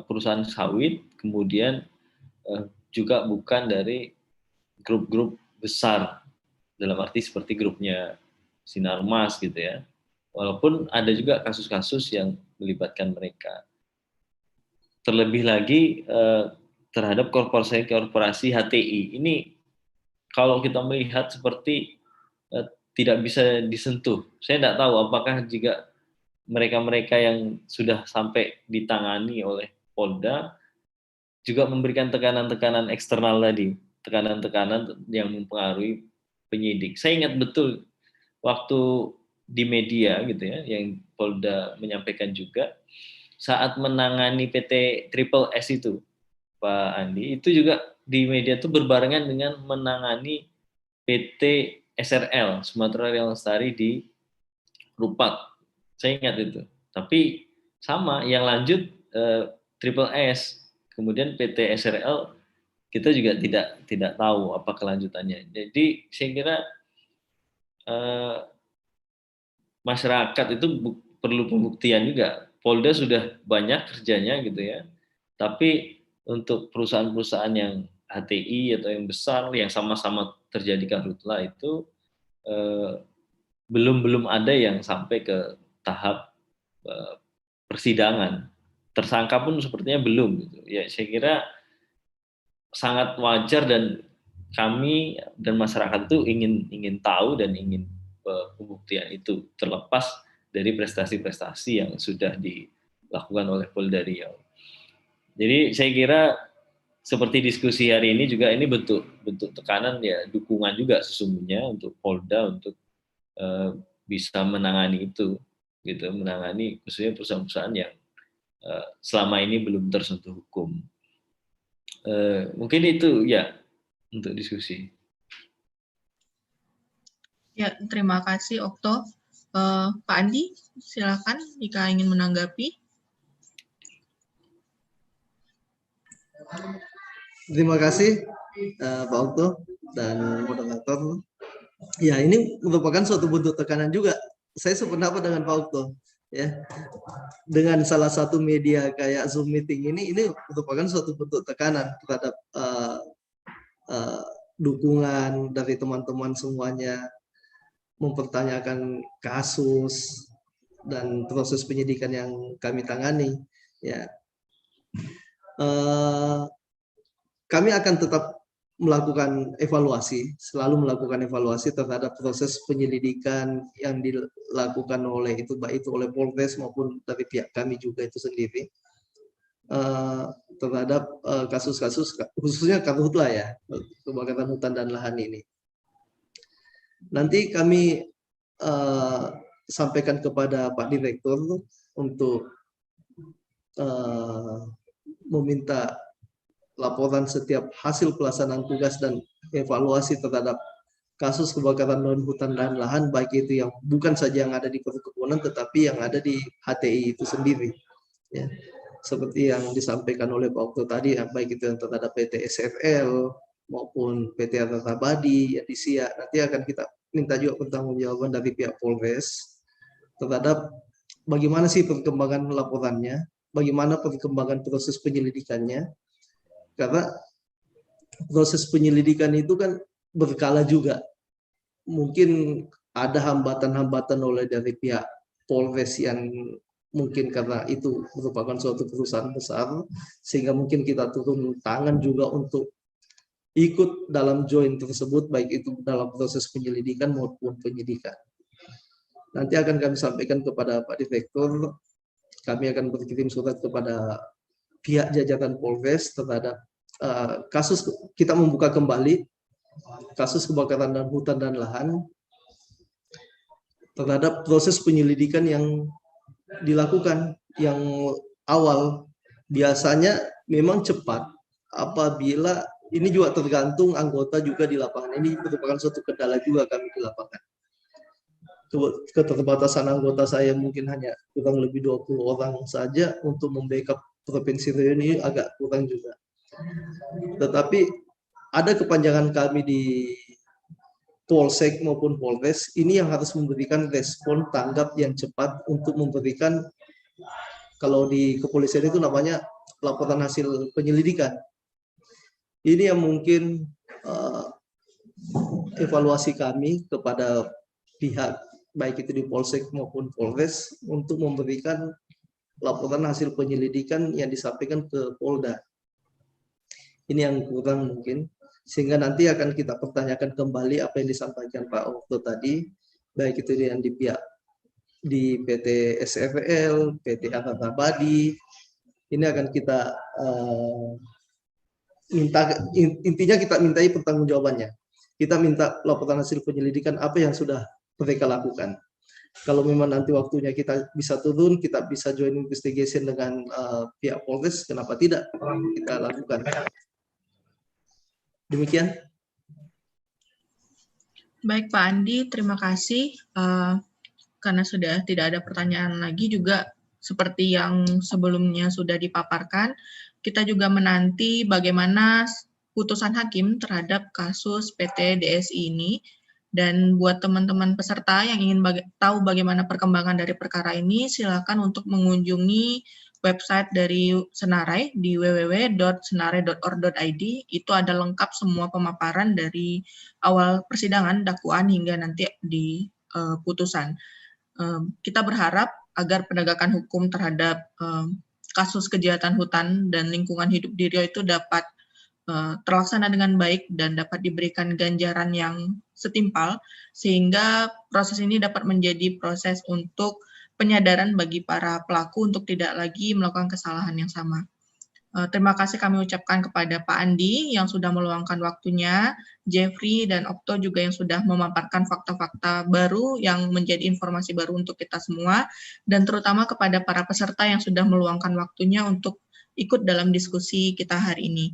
perusahaan sawit, kemudian juga bukan dari grup-grup besar, dalam arti seperti grupnya Sinarmas gitu ya. Walaupun ada juga kasus-kasus yang melibatkan mereka. Terlebih lagi terhadap korporasi HTI. Ini kalau kita melihat seperti tidak bisa disentuh. Saya tidak tahu apakah jika mereka-mereka yang sudah sampai ditangani oleh Polda juga memberikan tekanan-tekanan eksternal tadi, tekanan-tekanan yang mempengaruhi penyidik. Saya ingat betul waktu di media gitu ya, yang Polda menyampaikan juga saat menangani PT Triple S itu, Pak Andi, itu juga di media itu berbarengan dengan menangani PT SRL, Sumatera Real Lestari di Rupak. Saya ingat itu. Tapi sama, yang lanjut Triple S, kemudian PT SRL kita juga tidak tahu apa kelanjutannya. Jadi saya kira masyarakat itu perlu pembuktian juga. Polda sudah banyak kerjanya gitu ya. Tapi untuk perusahaan-perusahaan yang HTI atau yang besar yang sama-sama terjadi karhutla itu belum ada yang sampai ke tahap persidangan. Tersangka pun sepertinya belum gitu. Ya saya kira sangat wajar dan kami dan masyarakat itu ingin tahu dan ingin pembuktian itu, terlepas dari prestasi-prestasi yang sudah dilakukan oleh Polda Riau. Jadi saya kira seperti diskusi hari ini juga ini bentuk tekanan ya, dukungan juga sesungguhnya untuk Polda untuk bisa menangani itu, gitu, menangani khususnya perusahaan-perusahaan yang selama ini belum tersentuh hukum. Mungkin itu ya untuk diskusi. Ya, terima kasih Okto. Pak Andi, silakan jika ingin menanggapi. Terima kasih Pak Okto dan moderator. Ya, ini merupakan suatu bentuk tekanan juga. Saya sependapat dengan Pak Okto. Ya, dengan salah satu media kayak Zoom meeting ini merupakan suatu bentuk tekanan terhadap dukungan dari teman-teman semuanya, mempertanyakan kasus dan proses penyidikan yang kami tangani. Ya, kami akan tetap melakukan evaluasi, selalu melakukan evaluasi terhadap proses penyelidikan yang dilakukan oleh itu, baik itu oleh Polres maupun dari pihak kami juga itu sendiri, terhadap kasus-kasus khususnya karhutla ya, kebakaran hutan dan lahan ini. Nanti kami sampaikan kepada Pak Direktur untuk meminta laporan setiap hasil pelaksanaan tugas dan evaluasi terhadap kasus kebakaran hutan dan lahan, baik itu yang bukan saja yang ada di perkebunan tetapi yang ada di HTI itu sendiri. Ya, seperti yang disampaikan oleh Pak Okto tadi, baik itu yang terhadap PT SRL maupun PT Artabadi yang di Siak, nanti akan kita minta juga pertanggungjawaban dari pihak Polres terhadap bagaimana sih perkembangan laporannya, bagaimana perkembangan proses penyelidikannya, karena proses penyelidikan itu kan berkala juga. Mungkin ada hambatan-hambatan oleh dari pihak Polres yang mungkin karena itu merupakan suatu perusahaan besar, sehingga mungkin kita turun tangan juga untuk ikut dalam join tersebut, baik itu dalam proses penyelidikan maupun penyidikan. Nanti akan kami sampaikan kepada Pak Direktur, kami akan berkirim surat kepada pihak jajaran Polres terhadap kasus, kita membuka kembali kasus kebakaran dan hutan dan lahan terhadap proses penyelidikan yang dilakukan yang awal. Biasanya memang cepat apabila ini juga tergantung anggota juga di lapangan. Ini merupakan suatu kendala juga kami di lapangan. keterbatasan anggota saya mungkin hanya kurang lebih 20 orang saja untuk membackup Provinsi Riau ini agak kurang juga. Tetapi ada kepanjangan kami di Polsek maupun Polres ini yang harus memberikan respon tanggap yang cepat untuk memberikan, kalau di kepolisian itu namanya laporan hasil penyelidikan. Ini yang mungkin evaluasi kami kepada pihak baik itu di Polsek maupun Polres untuk memberikan laporan hasil penyelidikan yang disampaikan ke Polda. Ini yang kurang mungkin, sehingga nanti akan kita pertanyakan kembali apa yang disampaikan Pak Okto tadi, baik itu yang di pihak di PT SFL, PT Akan Abadi. Ini akan kita intinya kita mintai pertanggungjawabannya. Kita minta laporan hasil penyelidikan apa yang sudah mereka lakukan. Kalau memang nanti waktunya kita bisa turun, kita bisa join investigation dengan pihak Polres, kenapa tidak kita lakukan. Demikian. Baik Pak Andi, terima kasih. Karena sudah tidak ada pertanyaan lagi, juga seperti yang sebelumnya sudah dipaparkan, kita juga menanti bagaimana putusan hakim terhadap kasus PT DSI ini. Dan buat teman-teman peserta yang ingin tahu bagaimana perkembangan dari perkara ini, silakan untuk mengunjungi website dari Senarai di www.senarai.org.id. Itu ada lengkap semua pemaparan dari awal persidangan, dakwaan hingga nanti di putusan. Kita berharap agar penegakan hukum terhadap kasus kejahatan hutan dan lingkungan hidup di Riau itu dapat terlaksana dengan baik dan dapat diberikan ganjaran yang setimpal, sehingga proses ini dapat menjadi proses untuk penyadaran bagi para pelaku untuk tidak lagi melakukan kesalahan yang sama. Terima kasih kami ucapkan kepada Pak Andi yang sudah meluangkan waktunya, Jeffrey dan Okto juga yang sudah memaparkan fakta-fakta baru yang menjadi informasi baru untuk kita semua, dan terutama kepada para peserta yang sudah meluangkan waktunya untuk ikut dalam diskusi kita hari ini.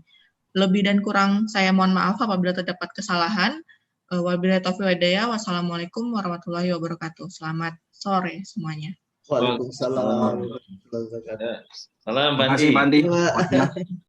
Lebih dan kurang saya mohon maaf apabila terdapat kesalahan. Wabillahi taufiq wal hidayah. Wassalamualaikum warahmatullahi wabarakatuh. Selamat sore semuanya. Waalaikumsalam. Salam Pak Andi. Terima kasih Pak Andi.